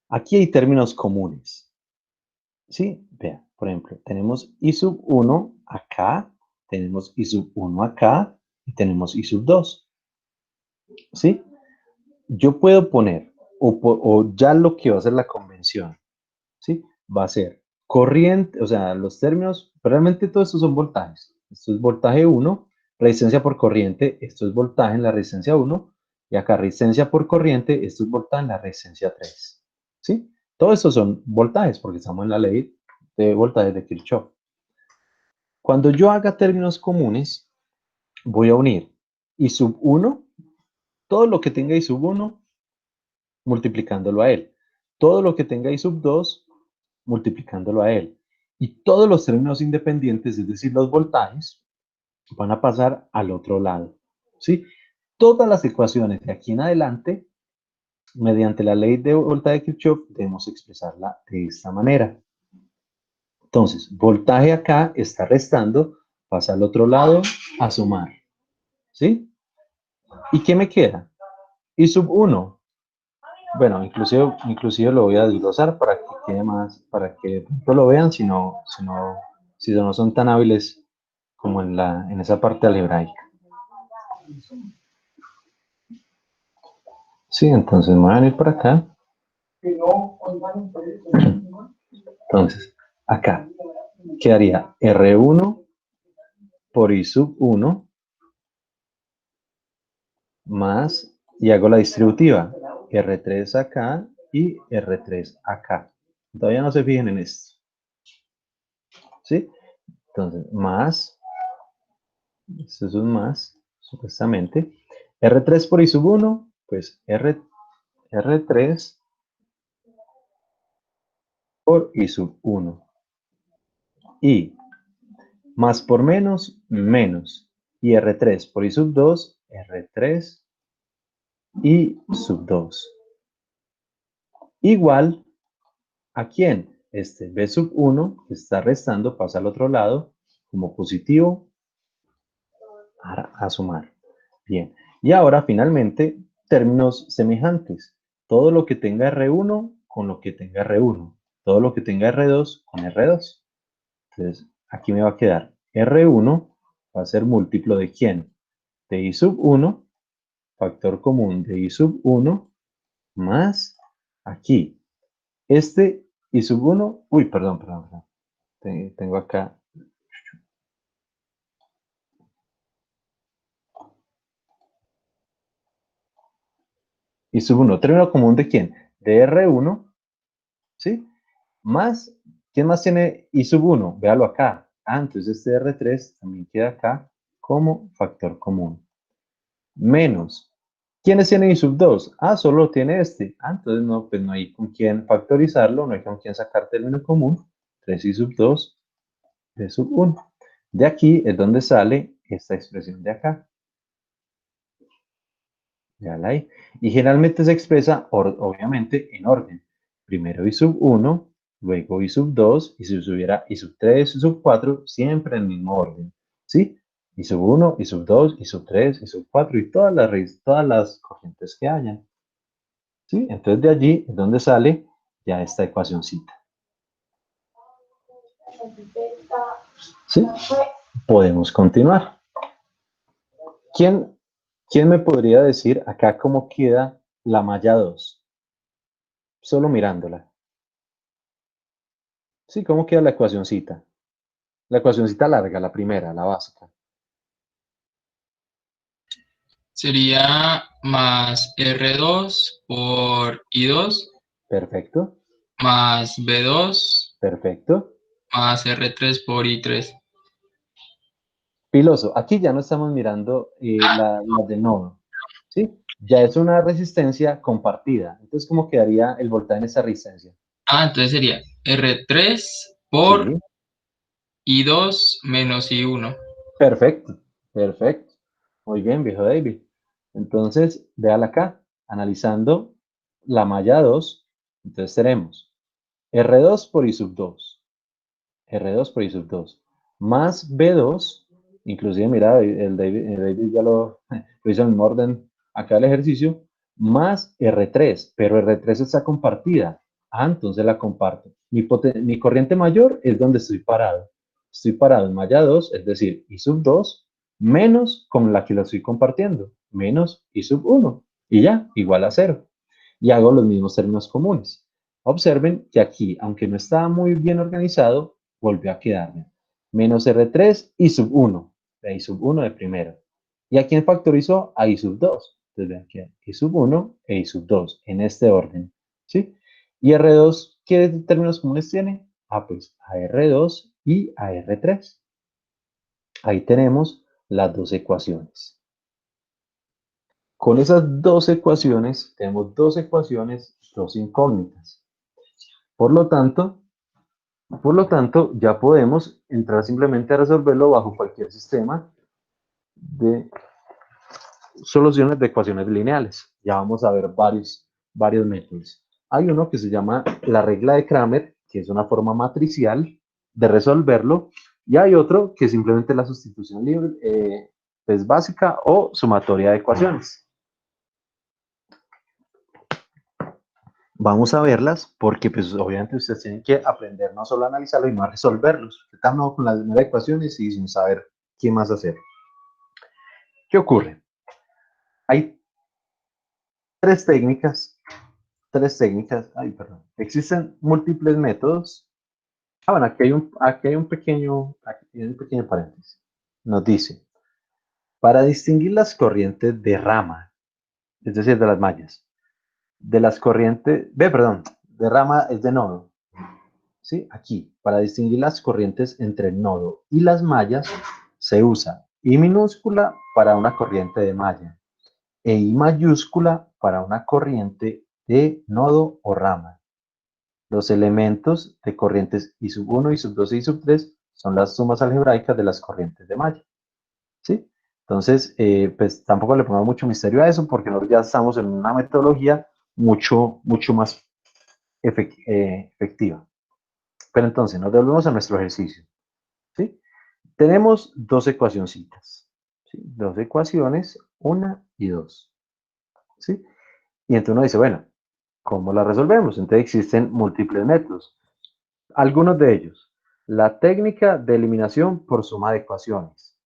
Aquí hay términos comunes. ¿Sí? Vean, por ejemplo, tenemos I sub 1 acá, tenemos I sub 1 acá y tenemos I sub 2. ¿Sí? Yo puedo poner, o ya lo que va a ser la convención, ¿sí? Va a ser corriente, o sea, los términos, realmente todos estos son voltajes. Esto es voltaje 1, resistencia por corriente, esto es voltaje en la resistencia 1, y acá resistencia por corriente, esto es voltaje en la resistencia 3. ¿Sí? Todos estos son voltajes, porque estamos en la ley de voltajes de Kirchhoff. Cuando yo haga términos comunes, voy a unir I sub 1, todo lo que tenga I sub 1, multiplicándolo a él. Todo lo que tenga I sub 2, multiplicándolo a él. Y todos los términos independientes, es decir, los voltajes, van a pasar al otro lado. ¿Sí? Todas las ecuaciones de aquí en adelante, mediante la ley de voltaje de Kirchhoff, debemos expresarla de esta manera. Entonces, voltaje acá está restando, pasa al otro lado a sumar. ¿Sí? ¿Y qué me queda? I sub 1 Bueno, inclusive lo voy a desglosar para que quede más, para que de pronto lo vean, si no son tan hábiles como en esa parte algebraica. Sí, entonces me voy a venir por acá. Entonces, acá quedaría R1 por I sub 1 más, y hago la distributiva, R3 acá y R3 acá. Todavía no se fijen en esto. ¿Sí? Entonces, más, esto es un más, supuestamente. R3 por I sub 1, pues R3 por I sub 1. Y más por menos, menos. Y R3 por I sub 2, R3 y sub 2. Igual, ¿a quién? Este B sub 1 que está restando, pasa al otro lado como positivo a sumar. Bien. Y ahora, finalmente, términos semejantes. Todo lo que tenga R1 con lo que tenga R1. Todo lo que tenga R2 con R2. Entonces, aquí me va a quedar R1 va a ser múltiplo de ¿quién? De I sub 1, factor común de I sub 1, más aquí. Este I sub 1, uy, perdón. Tengo acá. I sub 1, término común de ¿quién? De R1, ¿sí? Más, ¿quién más tiene I sub 1? Véalo acá. Ah, entonces este R3 también queda acá como factor común. Menos, ¿quiénes tienen I sub 2? Ah, solo tiene este. Ah, entonces no, pues no hay con quién factorizarlo, no hay con quién sacar término común. 3 I sub 2, I sub 1. De aquí es donde sale esta expresión de acá. Véala ahí. Y generalmente se expresa, obviamente, en orden. Primero I sub 1, luego I sub 2, y si subiera I sub 3, I sub 4, siempre en el mismo orden. ¿Sí? I sub 1, I sub 2, I sub 3, I sub 4 y todas las corrientes que hayan. ¿Sí? Entonces de allí es donde sale ya esta ecuacióncita. ¿Sí? Podemos continuar. ¿Quién me podría decir acá cómo queda la malla 2? Solo mirándola. Sí, ¿cómo queda la ecuacióncita? La ecuacióncita larga, la primera, la básica. Sería más R2 por I2 Perfecto, más B2 perfecto. más R3 por I3. Piloso, aquí ya no estamos mirando la de nodo, ¿sí? Ya es una resistencia compartida. Entonces, ¿cómo quedaría el voltaje en esa resistencia? Ah, entonces sería R3 por Sí, I2 menos I1. perfecto, perfecto. Muy bien, viejo David. Entonces, véala acá, analizando la malla 2. Entonces tenemos R2 por I sub 2. R2 por I sub 2. Más B2. Inclusive, mira, el David ya lo hizo en el orden acá el ejercicio. Más R3. Pero R3 está compartida. Ah, entonces la comparto. Mi corriente mayor es donde estoy parado. Estoy parado en malla 2, es decir, I sub 2 menos con la que lo estoy compartiendo, menos I sub 1. Y ya, igual a 0. Y hago los mismos términos comunes. Observen que aquí, aunque no estaba muy bien organizado, volvió a quedarme. Menos R3 I sub 1. De I sub 1 de primero. ¿Y a quién factorizó? A I sub 2. Entonces vean que I sub 1 e I sub 2 en este orden. ¿Sí? Y R2, ¿qué términos comunes tiene? Ah, pues a R2 y a R3. Ahí tenemos las dos ecuaciones. Con esas dos ecuaciones, tenemos dos ecuaciones, dos incógnitas. Por lo tanto, ya podemos entrar simplemente a resolverlo bajo cualquier sistema de soluciones de ecuaciones lineales. Ya vamos a ver varios métodos. Hay uno que se llama la regla de Cramer, que es una forma matricial de resolverlo, y hay otro que simplemente la sustitución libre, es básica o sumatoria de ecuaciones. Vamos a verlas porque pues obviamente ustedes tienen que aprender no solo a analizarlo y no a resolverlos. Estamos con las primeras ecuaciones y sin saber qué más hacer. ¿Qué ocurre? Hay tres técnicas, ay, perdón. Existen múltiples métodos. Bueno, aquí hay un pequeño paréntesis. Nos dice, para distinguir las corrientes de rama, es decir, de las mallas, de las corrientes, de rama es de nodo, ¿sí? Aquí, para distinguir las corrientes entre el nodo y las mallas, se usa I minúscula para una corriente de malla e I mayúscula para una corriente de nodo o rama. Los elementos de corrientes I sub 1, I sub 2 y I sub 3 son las sumas algebraicas de las corrientes de malla, ¿sí? Entonces, pues tampoco le pongo mucho misterio a eso porque nosotros ya estamos en una metodología mucho más efectiva. Pero entonces, nos devolvemos a nuestro ejercicio, ¿sí? Tenemos dos ecuacioncitas, ¿sí? Dos ecuaciones, una y dos, ¿sí? Y entonces uno dice, bueno, ¿cómo la resolvemos? Entonces existen múltiples métodos. Algunos de ellos, la técnica de eliminación por suma de ecuaciones.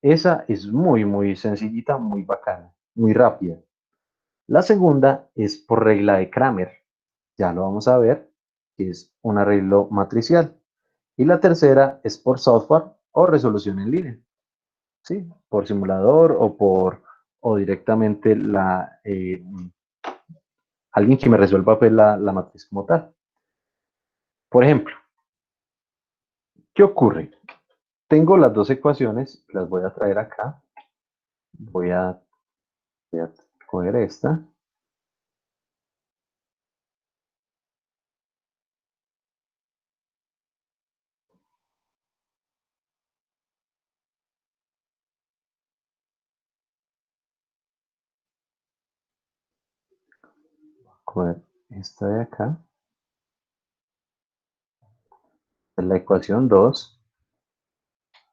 Esa es muy sencillita, muy bacana, muy rápida. La segunda es por regla de Kramer. Ya lo vamos a ver, que es un arreglo matricial. Y la tercera es por software o resolución en línea, ¿sí? Por simulador o directamente alguien que me resuelva pues, la matriz como tal. Por ejemplo, ¿qué ocurre? Tengo las dos ecuaciones, las voy a traer acá. Voy a coger esta. Coger esta de acá. Es la ecuación 2.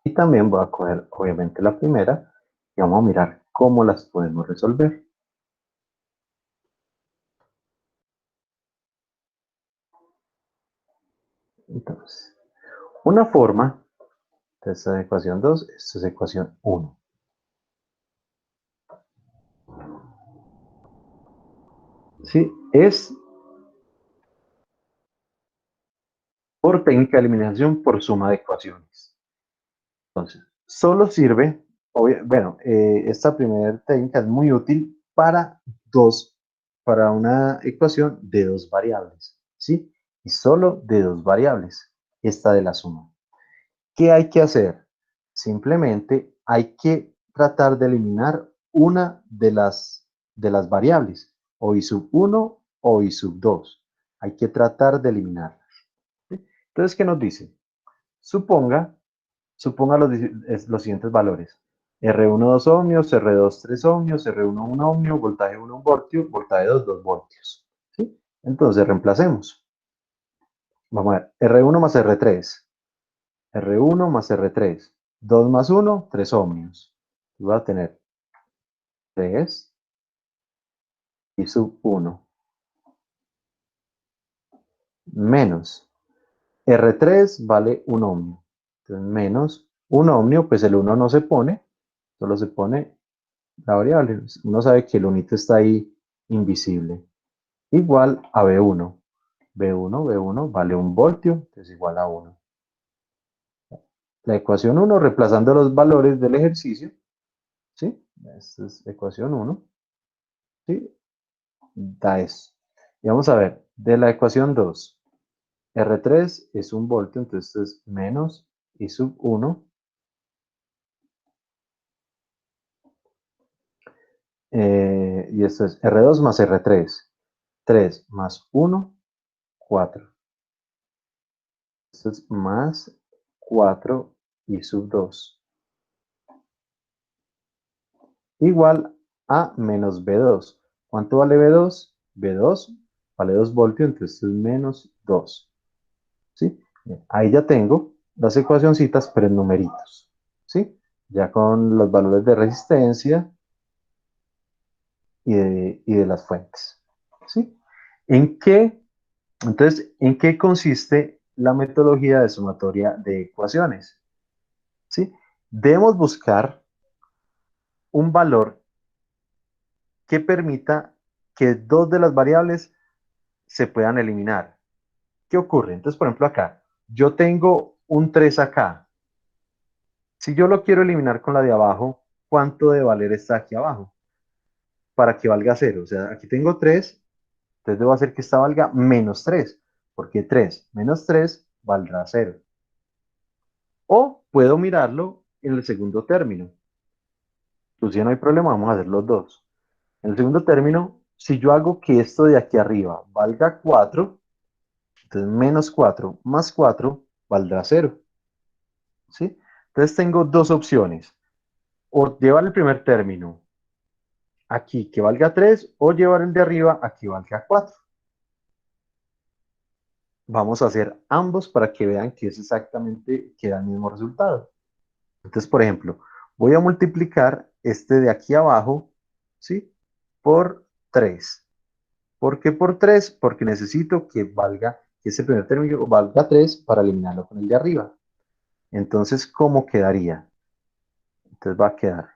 Y también voy a coger, obviamente, la primera. Y vamos a mirar cómo las podemos resolver. Entonces, una forma de esta ecuación 2, esta es ecuación 1. ¿Sí? Es por técnica de eliminación por suma de ecuaciones. Entonces, solo sirve, esta primera técnica es muy útil para una ecuación de dos variables, ¿sí? Y solo de dos variables, esta de la suma. ¿Qué hay que hacer? Simplemente hay que tratar de eliminar una de las variables, o I sub 1 o I sub 2. Hay que tratar de eliminarlas. ¿Sí? Entonces, ¿qué nos dice? Suponga los siguientes valores. R1 2 ohmios, R2 3 ohmios, R1 1 ohmio, voltaje 1 voltio, voltaje 2 2 voltios. ¿Sí? Entonces reemplacemos. Vamos a ver, R1 más R3. R1 más R3. 2 más 1, 3 ohmios. Y voy a tener 3 y sub 1 menos R3 vale 1 ohmio. Entonces menos 1 ohmio, pues el 1 no se pone, solo se pone la variable. Uno sabe que el unito está ahí invisible. Igual a B1. B1 vale 1 voltio, es igual a 1. La ecuación 1, reemplazando los valores del ejercicio, ¿sí? Esta es ecuación 1, ¿sí? Da eso. Y vamos a ver, de la ecuación 2, R3 es 1 voltio, entonces esto es menos I sub 1. Y esto es R2 más R3. 3 más 1, 4. Esto es más 4 I sub 2. Igual a menos B2. ¿Cuánto vale B2? B2 vale 2 voltios, entonces es menos 2. ¿Sí? Ahí ya tengo las ecuacioncitas, pero en numeritos. ¿Sí? Ya con los valores de resistencia y de las fuentes. ¿Sí? Entonces, ¿en qué consiste la metodología de sumatoria de ecuaciones? ¿Sí? Debemos buscar un valor que permita que dos de las variables se puedan eliminar. ¿Qué ocurre? Entonces, por ejemplo, acá, yo tengo un 3 acá. Si yo lo quiero eliminar con la de abajo, ¿cuánto de valer está aquí abajo? Para que valga 0. O sea, aquí tengo 3, entonces debo hacer que esta valga menos 3, porque 3 menos 3 valdrá 0. O puedo mirarlo en el segundo término. Pues ya no hay problema, vamos a hacer los dos. En el segundo término, si yo hago que esto de aquí arriba valga 4, entonces menos 4 más 4 valdrá 0. ¿Sí? Entonces tengo dos opciones. O llevar el primer término aquí que valga 3 o llevar el de arriba a que valga 4. Vamos a hacer ambos para que vean que es exactamente que da el mismo resultado. Entonces, por ejemplo, voy a multiplicar este de aquí abajo, ¿sí? Por 3. ¿Por qué por 3? Porque necesito que valga, que ese primer término valga 3 para eliminarlo con el de arriba. Entonces, ¿cómo quedaría? Entonces va a quedar,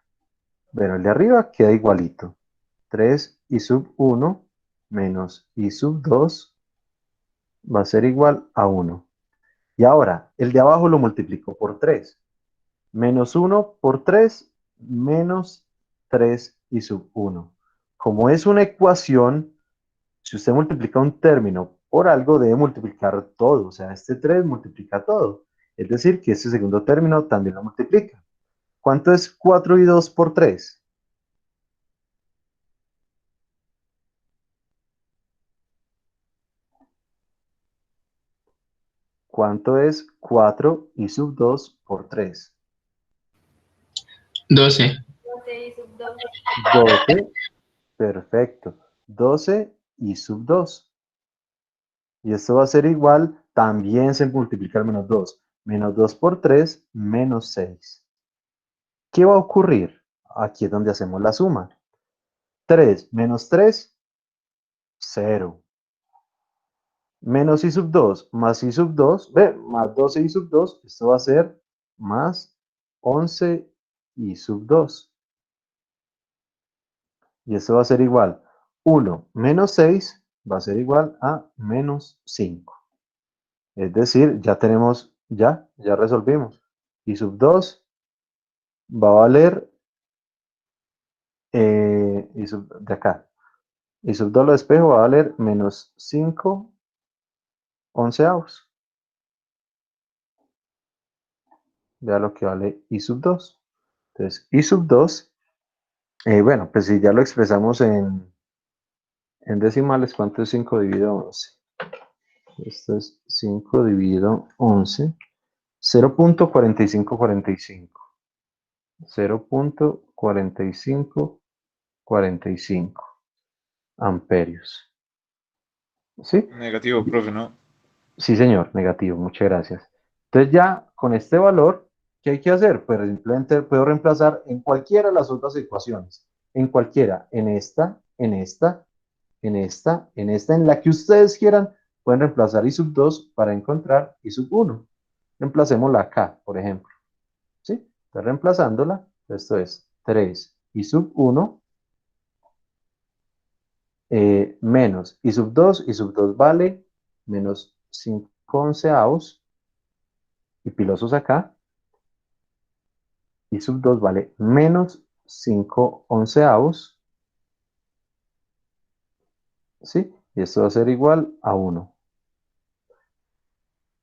bueno, el de arriba queda igualito. 3 y sub 1 menos y sub 2 va a ser igual a 1. Y ahora, el de abajo lo multiplico por 3. Menos 1 por 3, menos 3 y sub 1. Como es una ecuación, si usted multiplica un término por algo, debe multiplicar todo. O sea, este 3 multiplica todo. Es decir, que este segundo término también lo multiplica. ¿Cuánto es 4 y 2 por 3? ¿Cuánto es 4 y sub 2 por 3? 12. 12. Perfecto. 12 y sub 2. Y esto va a ser igual, también se multiplica el menos 2. Menos 2 por 3, menos 6. ¿Qué va a ocurrir? Aquí es donde hacemos la suma. 3 menos 3, 0. Menos i sub 2 más i sub 2, más 12 i sub 2, esto va a ser más 11 i sub 2. Y esto va a ser igual, 1 menos 6 va a ser igual a menos 5. Es decir, ya tenemos, ya resolvimos. I sub 2 va a valer, de acá, i sub 2 lo despejo, va a valer menos 5 onceavos. Vea lo que vale i sub 2. Entonces, i sub 2, bueno, pues si ya lo expresamos en decimales, ¿cuánto es 5 dividido 11? Esto es 5 dividido 11, 0.4545. 0.4545 amperios. ¿Sí? Negativo, profe, ¿no? Sí, señor, negativo, muchas gracias. Entonces ya con este valor, ¿qué hay que hacer? Pues simplemente puedo reemplazar en cualquiera de las otras ecuaciones. En cualquiera, en esta, en esta, en esta, en esta, en la que ustedes quieran, pueden reemplazar i sub 2 para encontrar i sub 1. Reemplacémosla acá, por ejemplo. ¿Sí? Entonces reemplazándola, esto es 3 i sub 1 menos i sub 2 vale menos 5 onceavos, y pilosos acá, i sub 2 vale menos 5 onceavos, ¿sí? Y esto va a ser igual a 1.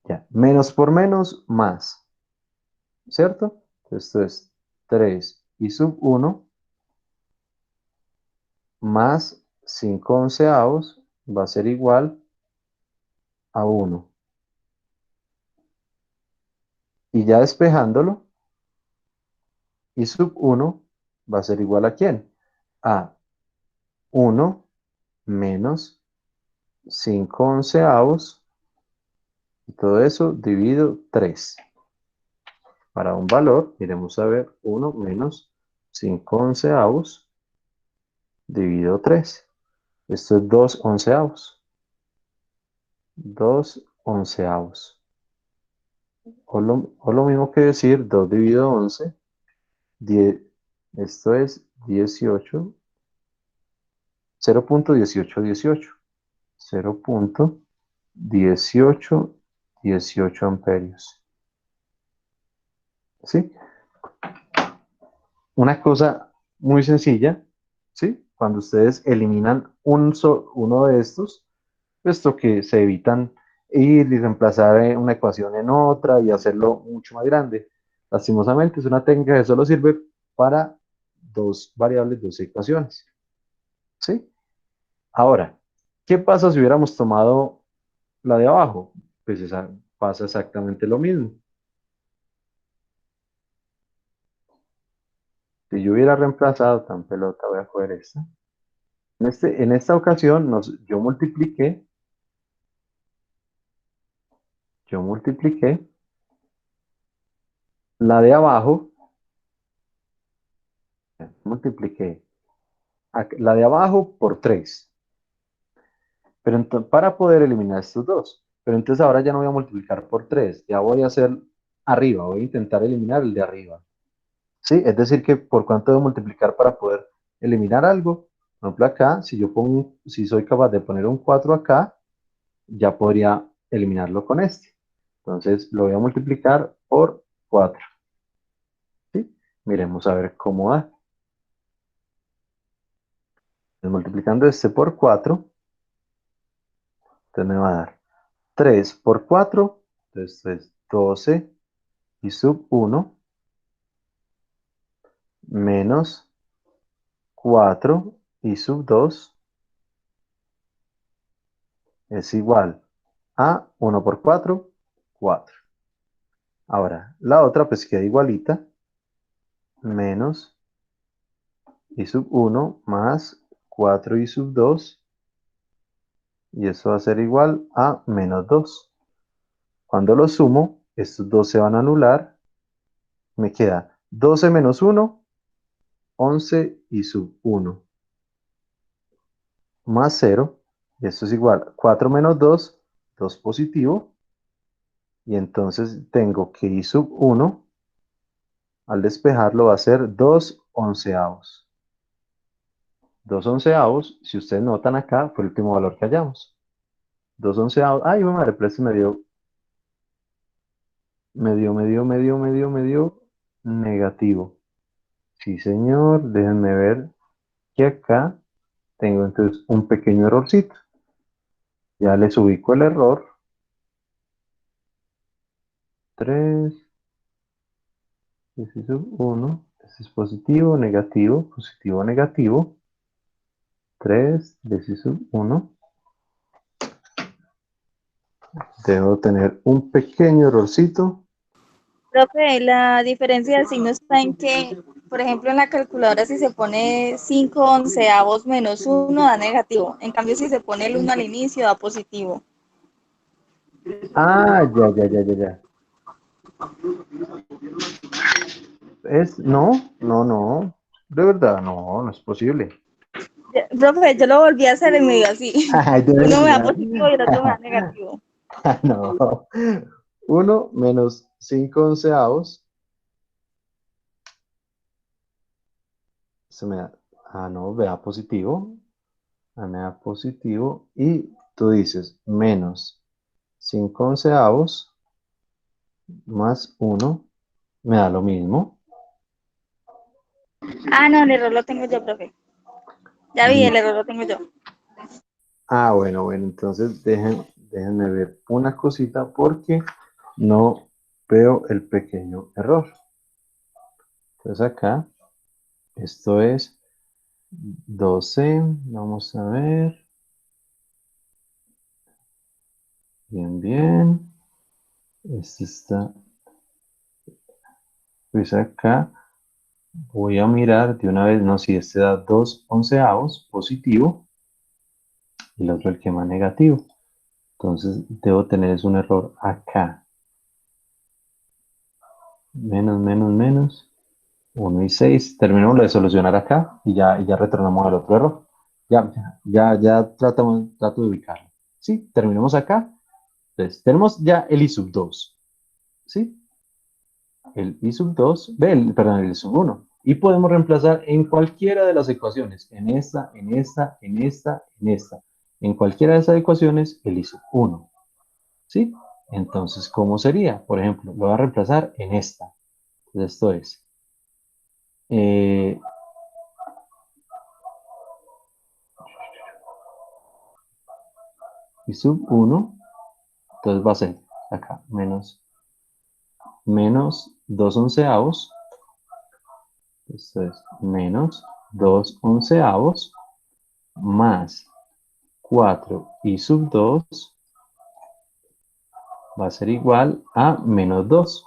Ya, menos por menos, más, ¿cierto? Esto es 3 i sub 1 más 5 onceavos va a ser igual a 1. Y ya despejándolo, i sub 1 va a ser igual a ¿quién? A 1 menos 5 onceavos, y todo eso dividido 3. Para un valor, iremos a ver 1 menos 5 onceavos dividido 3. Esto es 2 onceavos. 2 onceavos. O lo mismo que decir 2 dividido 11, 10, esto es 18, 0.1818. 0.1818 amperios. ¿Sí? Una cosa muy sencilla, ¿sí? Cuando ustedes eliminan uno de estos, puesto que se evitan ir y reemplazar una ecuación en otra y hacerlo mucho más grande. Lastimosamente es una técnica que solo sirve para dos variables, dos ecuaciones. ¿Sí? Ahora, ¿qué pasa si hubiéramos tomado la de abajo? Pues pasa exactamente lo mismo. Si yo hubiera reemplazado tan pelota, voy a coger esta. En esta ocasión yo multipliqué la de abajo, multipliqué la de abajo por 3. Pero para poder eliminar estos dos. Pero entonces ahora ya no voy a multiplicar por 3, ya voy a hacer arriba, voy a intentar eliminar el de arriba. ¿Sí? Es decir, que por cuánto debo multiplicar para poder eliminar algo. Por ejemplo, acá, si soy capaz de poner un 4 acá, ya podría eliminarlo con este. Entonces lo voy a multiplicar por 4. ¿Sí? Miremos a ver cómo da. Entonces, multiplicando este por 4, entonces me va a dar 3 por 4, entonces esto es 12 y sub 1 menos 4 y sub 2 es igual a 1 por 4, 4. Ahora, la otra pues queda igualita, menos y sub 1 más 4 y sub 2, y eso va a ser igual a menos 2. Cuando lo sumo, estos dos se van a anular, me queda 12 menos 1, 11 y sub 1, más 0, y esto es igual a 4 menos 2, 2 positivo, y entonces tengo que y sub 1, al despejarlo va a ser 2 onceavos. 2 onceavos, si ustedes notan acá, fue el último valor que hallamos. 2 onceavos, ay, madre, pero este me dio negativo. Sí, señor, déjenme ver que acá tengo entonces un pequeño errorcito. Ya les ubico el error. 3, 1, este es positivo, negativo, positivo, negativo. 3, 1. Debo tener un pequeño errorcito. Profe, la diferencia del signo está en que, por ejemplo, en la calculadora si se pone 5 onceavos menos 1 da negativo. En cambio, si se pone el 1 al inicio da positivo. Ah, ya. No. De verdad, no es posible. Profe, yo lo volví a hacer y me dio así. Ay, de Uno me da verdad. positivo y el otro me da negativo. No. 1 menos 5 onceavos. Se me da. Ah, no, vea positivo. Me da positivo. Y tú dices menos 5 onceavos más 1 me da lo mismo. Ah, no, el error lo tengo yo, profe. Ya vi, el error lo tengo yo. Ah, bueno, entonces déjenme ver una cosita porque no veo el pequeño error. Entonces acá, esto es 12, vamos a ver. Bien. Este está, pues acá voy a mirar de una vez, no, si este da 2 onceavos positivo y el otro el que más negativo. Entonces debo tener un error acá. Menos. 1 y 6. Terminamos de solucionar acá y ya retornamos al otro error. Ya trato de ubicarlo. Sí, terminamos acá. Entonces, tenemos ya el I sub 2, ¿sí? El I sub 2, perdón, el I sub 1. Y podemos reemplazar en cualquiera de las ecuaciones, en esta, en esta, en esta, en esta. En cualquiera de esas ecuaciones, el I sub 1, ¿sí? Entonces, ¿cómo sería? Por ejemplo, lo voy a reemplazar en esta. Entonces, esto es I sub 1, entonces va a ser acá, menos 2 onceavos, esto es menos 2 onceavos, más 4 I sub 2, va a ser igual a menos 2,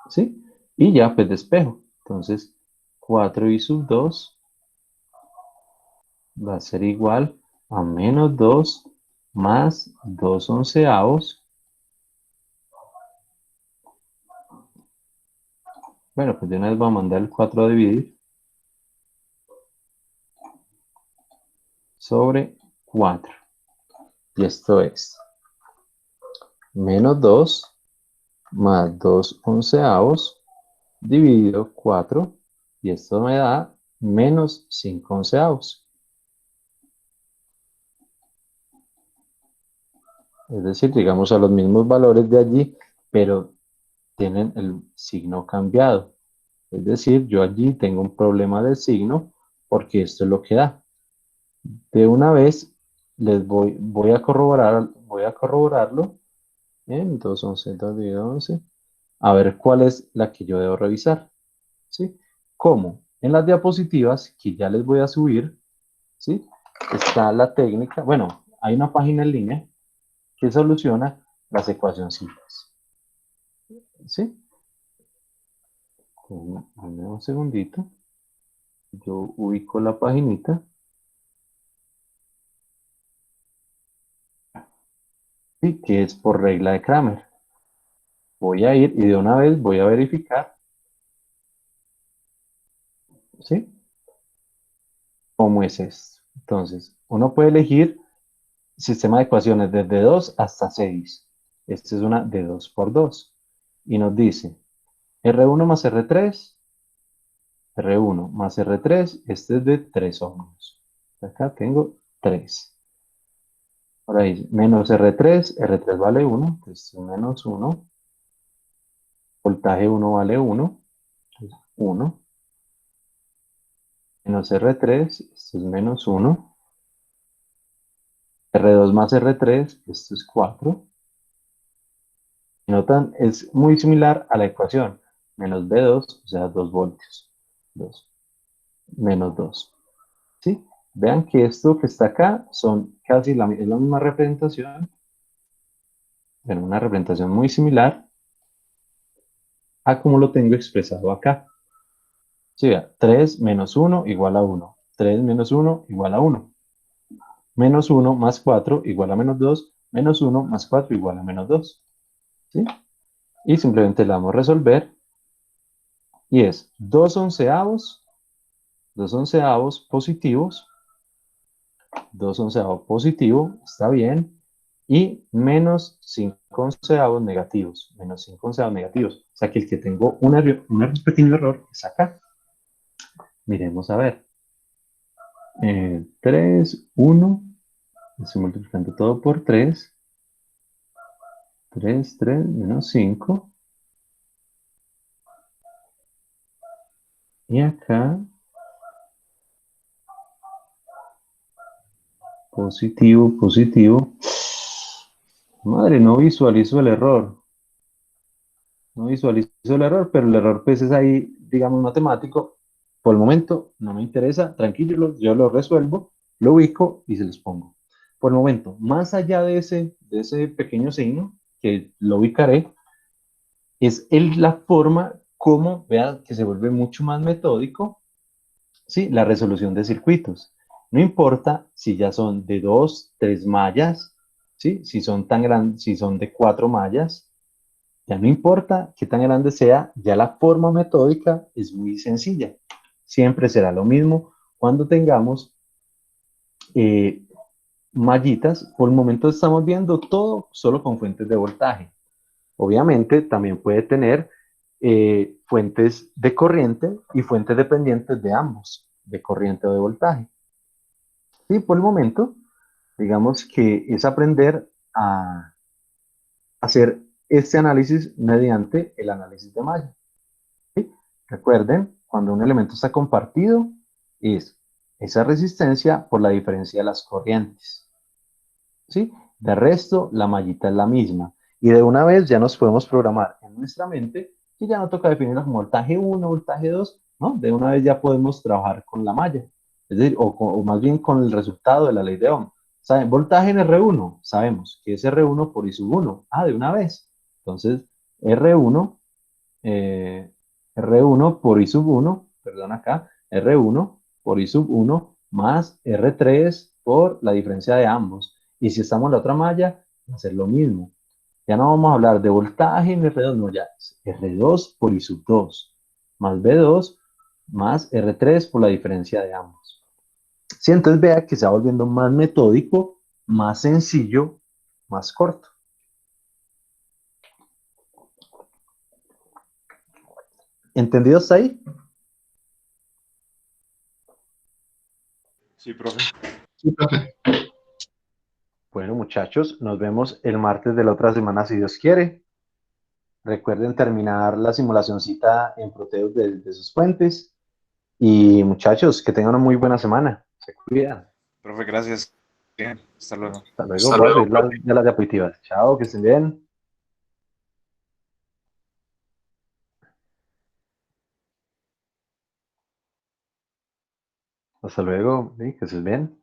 ¿sí? Y ya pues despejo, entonces 4 I sub 2 va a ser igual a menos 2 más 2 onceavos. Bueno, pues de una vez voy a mandar el 4 a dividir sobre 4. Y esto es menos 2 más 2 onceavos dividido 4. Y esto me da menos 5 onceavos. Es decir, llegamos a los mismos valores de allí, pero tienen el signo cambiado. Es decir, yo allí tengo un problema de signo porque esto es lo que da. De una vez les voy a corroborarlo. Bien, 2, 11, 2 dividido 11. A ver cuál es la que yo debo revisar. ¿Sí? ¿Cómo? En las diapositivas que ya les voy a subir, ¿sí? Está la técnica. Bueno, hay una página en línea que soluciona las ecuacioncitas. ¿Sí? Dame un segundito. Yo ubico la paginita. Sí, que es por regla de Kramer. Voy a ir y de una vez voy a verificar. ¿Sí? ¿Cómo es esto? Entonces, uno puede elegir sistema de ecuaciones desde 2 hasta 6. Esta es una de 2 por 2. Y nos dice R1 más R3, R1 más R3, este es de 3 ohmios. Acá tengo 3. Ahora dice menos R3, R3 vale 1, entonces menos 1. Voltaje 1 vale 1, entonces 1. Menos R3, esto es menos 1. R2 más R3, esto es 4. Y notan, es muy similar a la ecuación. Menos B2, o sea, 2 voltios. 2. Menos 2. ¿Sí? Vean que esto que está acá son casi es la misma representación. Bueno, una representación muy similar a como lo tengo expresado acá. Sí, vea, 3 menos 1 igual a 1. 3 menos 1 igual a 1. Menos 1 más 4 igual a menos 2. Menos 1 más 4 igual a menos 2. ¿Sí? Y simplemente le damos a resolver. Y es 2 onceavos positivos. 2 onceavos positivo, está bien. Y menos 5 onceavos negativos. Menos 5 onceavos negativos. O sea que el que tengo un pequeño error es acá. Miremos a ver. 3, 1. Estoy multiplicando todo por 3. 3, 3, menos 5. Y acá, positivo, positivo. Madre, no visualizo el error. No visualizo el error, pero el error pues es ahí, digamos, matemático. Por el momento no me interesa, tranquilo, yo lo resuelvo, lo ubico y se los pongo. Por el momento, más allá de ese pequeño signo, que lo ubicaré, es la forma como, vean, que se vuelve mucho más metódico, ¿sí? La resolución de circuitos. No importa si ya son de 2, 3 mallas, ¿sí? Si son tan grandes, si son de 4 mallas, ya no importa qué tan grande sea, ya la forma metódica es muy sencilla. Siempre será lo mismo cuando tengamos mallitas, por el momento estamos viendo todo solo con fuentes de voltaje. Obviamente también puede tener fuentes de corriente y fuentes dependientes de ambos, de corriente o de voltaje. Y por el momento, digamos que es aprender a hacer este análisis mediante el análisis de malla. ¿Sí? Recuerden, cuando un elemento está compartido, es esa resistencia por la diferencia de las corrientes. ¿Sí? De resto, la mallita es la misma. Y de una vez ya nos podemos programar en nuestra mente que ya no toca definirla como voltaje 1, voltaje 2, ¿no? De una vez ya podemos trabajar con la malla. Es decir, o más bien con el resultado de la ley de Ohm. ¿Saben? Voltaje en R1, sabemos que es R1 por I sub 1. Ah, de una vez. Entonces, R1, R1 por I sub 1, perdón acá, R1 por I sub 1 más R3 por la diferencia de ambos. Y si estamos en la otra malla, va a ser lo mismo. Ya no vamos a hablar de voltaje en R2, no, ya es R2 por I sub 2 más B2 más R3 por la diferencia de ambos. Sí, entonces vea que se va volviendo más metódico, más sencillo, más corto. ¿Entendido hasta ahí? Sí, profe. Sí, profe. Bueno, muchachos, nos vemos el martes de la otra semana si Dios quiere. Recuerden terminar la simulacioncita en Proteus de sus fuentes. Y muchachos, que tengan una muy buena semana. Se cuidan. Profe, gracias. Bien, hasta luego. Hasta luego, profe. Ya las diapositivas. Chao, que estén bien. Hasta luego, sí, que estén bien.